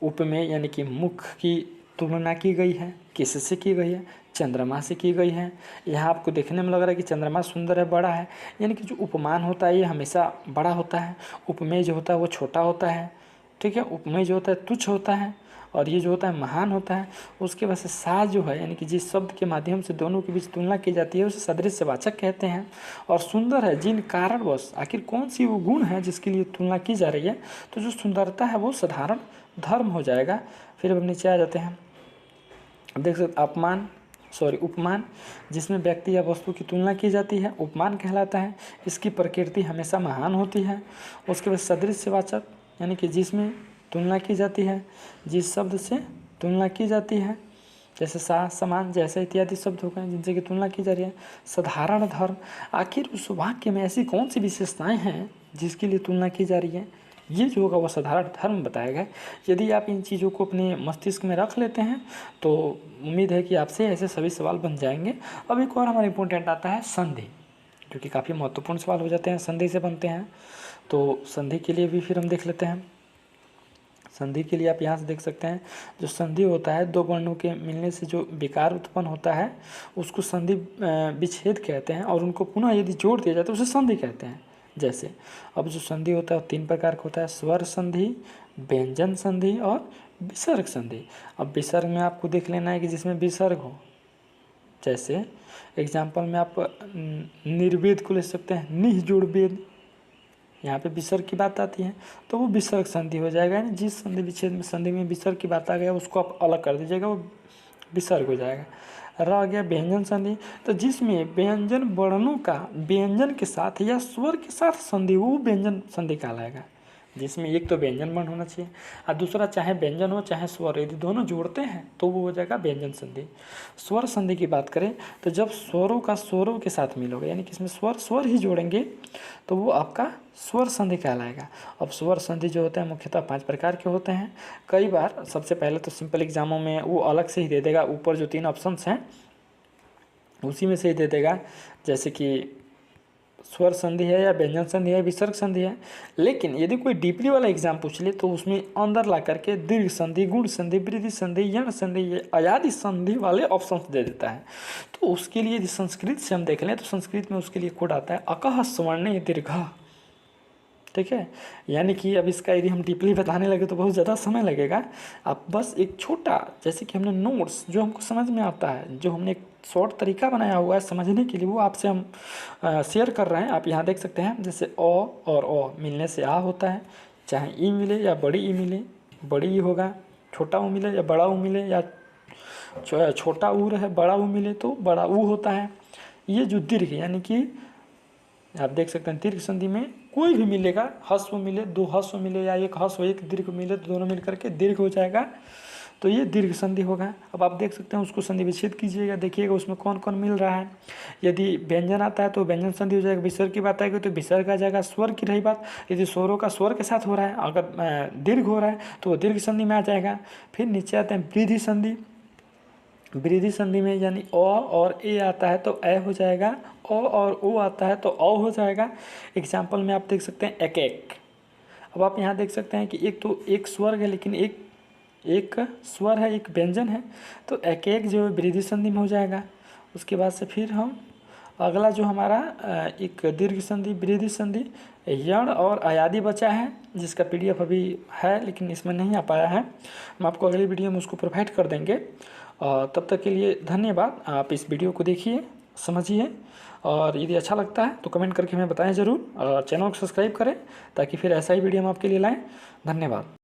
Speaker 1: उपमेय यानी कि मुख की तुलना की गई है, किससे की गई है, चंद्रमा से की गई है। यहाँ आपको देखने में लग रहा है कि चंद्रमा सुंदर है, बड़ा है, यानी कि जो उपमान होता है ये हमेशा बड़ा होता है, उपमेय जो होता है वो छोटा होता है। ठीक है, उपमेय जो होता है तुच्छ होता है और ये जो होता है महान होता है। उसके बाद से सा जो है यानी कि जिस शब्द के माध्यम से दोनों के बीच तुलना की जाती है उसे सदृश्यवाचक कहते हैं। और सुंदर है जिन कारणवश, आखिर कौन सी वो गुण है जिसके लिए तुलना की जा रही है, तो जो सुंदरता है वो साधारण धर्म हो जाएगा। फिर अब नीचे आ जाते हैं, देख सकते उपमान जिसमें व्यक्ति या वस्तु की तुलना की जाती है उपमान कहलाता है। इसकी प्रकृति हमेशा महान होती है। उसके बाद सदृश्यवाचक यानी कि जिसमें तुलना की जाती है, जिस शब्द से तुलना की जाती है, जैसे सा, समान, जैसे इत्यादि शब्द हो गए जिनसे की तुलना की जा रही है। साधारण धर्म, आखिर उस वाक्य में ऐसी कौन सी विशेषताएं हैं जिसके लिए तुलना की जा रही है, ये जो होगा वो साधारण धर्म बताएगा। यदि आप इन चीज़ों को अपने मस्तिष्क में रख लेते हैं तो उम्मीद है कि आपसे ऐसे सभी सवाल बन जाएंगे। अब एक और हमारा इंपॉर्टेंट आता है संधि, जो कि काफ़ी महत्वपूर्ण सवाल हो जाते हैं, संधि से बनते हैं। तो संधि के लिए भी फिर हम देख लेते हैं। संधि के लिए आप यहाँ से देख सकते हैं, जो संधि होता है दो वर्णों के मिलने से जो विकार उत्पन्न होता है उसको संधि विच्छेद कहते हैं, और उनको पुनः यदि जोड़ दिया जाए तो उसे संधि कहते हैं। जैसे अब जो संधि होता है वो 3 प्रकार का होता है, स्वर संधि, व्यंजन संधि और विसर्ग संधि। अब विसर्ग में आपको देख लेना है कि जिसमें विसर्ग हो, जैसे एग्जाम्पल में आप निर्वेद को ले सकते हैं, निह जोड़ वेद, यहाँ पे विसर्ग की बात आती है तो वो विसर्ग संधि हो जाएगा। यानी जिस संधि विच्छेद में संधि में विसर्ग की बात आ गया उसको आप अलग कर दीजिएगा, वो विसर्ग हो जाएगा। रह गया व्यंजन संधि, तो जिसमें व्यंजन वर्णों का व्यंजन के साथ या स्वर के साथ संधि, वो व्यंजन संधि कहलाएगा। जिसमें एक तो व्यंजन वर्ण होना चाहिए और दूसरा चाहे व्यंजन हो चाहे स्वर, यदि दोनों जोड़ते हैं तो वो हो जाएगा व्यंजन संधि। स्वर संधि की बात करें तो जब स्वरों का स्वरों के साथ मिलोगे, यानी कि इसमें स्वर स्वर ही जोड़ेंगे तो वो आपका स्वर संधि कहलाएगा। अब स्वर संधि जो होते हैं मुख्यतः 5 प्रकार के होते हैं। कई बार सबसे पहले तो सिंपल एग्जामों में वो अलग से ही दे देगा, ऊपर जो 3 ऑप्शंस हैं उसी में से ही दे देगा, जैसे कि स्वर संधि है या व्यंजन संधि है, विसर्ग संधि है। लेकिन यदि कोई डीपली वाला एग्जाम पूछ ले तो उसमें अंदर ला करके दीर्घ संधि, गुण संधि, वृद्धि संधि, यण संधि, अयादि संधि वाले ऑप्शंस दे देता है। तो उसके लिए यदि संस्कृत से हम देख लें तो संस्कृत में उसके लिए कोड आता है अकः स्वर्ण दीर्घ, ठीक है। यानी कि अब इसका यदि हम डीपली बताने लगे तो बहुत ज़्यादा समय लगेगा। आप बस एक छोटा, जैसे कि हमने नोट्स जो हमको समझ में आता है, जो हमने एक शॉर्ट तरीका बनाया हुआ है समझने के लिए, वो आपसे हम शेयर कर रहे हैं। आप यहाँ देख सकते हैं जैसे अ और अ मिलने से आ होता है, चाहे ई मिले या बड़ी ई मिले, बड़ी ई होगा, छोटा ऊ मिले या बड़ा ऊ मिले, या छोटा ऊ रहे बड़ा ऊ मिले तो बड़ा ऊ होता है। ये जो दीर्घ, यानी कि आप देख सकते हैं दीर्घ संधि में कोई भी मिलेगा, ह्रस्व मिले, 2 ह्रस्व मिले या एक ह्रस्व एक दीर्घ मिले तो दोनों मिलकर के दीर्घ हो जाएगा, तो ये दीर्घ संधि होगा। अब आप देख सकते हैं उसको संधि विच्छेद कीजिएगा, देखिएगा उसमें कौन कौन मिल रहा है। यदि व्यंजन आता है तो व्यंजन संधि हो जाएगा, विसर्ग की बात आएगी तो विसर्ग आ जाएगा। स्वर की रही बात, यदि स्वरों का स्वर के साथ हो रहा है, अगर दीर्घ हो रहा है तो वो दीर्घ संधि में आ जाएगा। फिर नीचे आते हैं वृद्धि संधि। वृद्धि संधि में यानी अ और ए आता है तो ए हो जाएगा, अ और ओ आता है तो अ हो जाएगा। एग्जाम्पल में आप देख सकते हैं एक एक। अब आप यहाँ देख सकते हैं कि एक तो एक स्वर है, लेकिन एक स्वर है, एक व्यंजन है, तो एक एक जो है वृद्धि संधि में हो जाएगा। उसके बाद से फिर हम अगला जो हमारा एक दीर्घ संधि, वृद्धि संधि, यण और अयादि बचा है, जिसका PDF अभी है लेकिन इसमें नहीं आ पाया है। हम आपको अगली वीडियो में उसको प्रोवाइड कर देंगे। तब तक के लिए धन्यवाद। आप इस वीडियो को देखिए, समझिए, और यदि अच्छा लगता है तो कमेंट करके हमें बताएं ज़रूर, और चैनल को सब्सक्राइब करें ताकि फिर ऐसा ही वीडियो हम आपके लिए लाएं। धन्यवाद।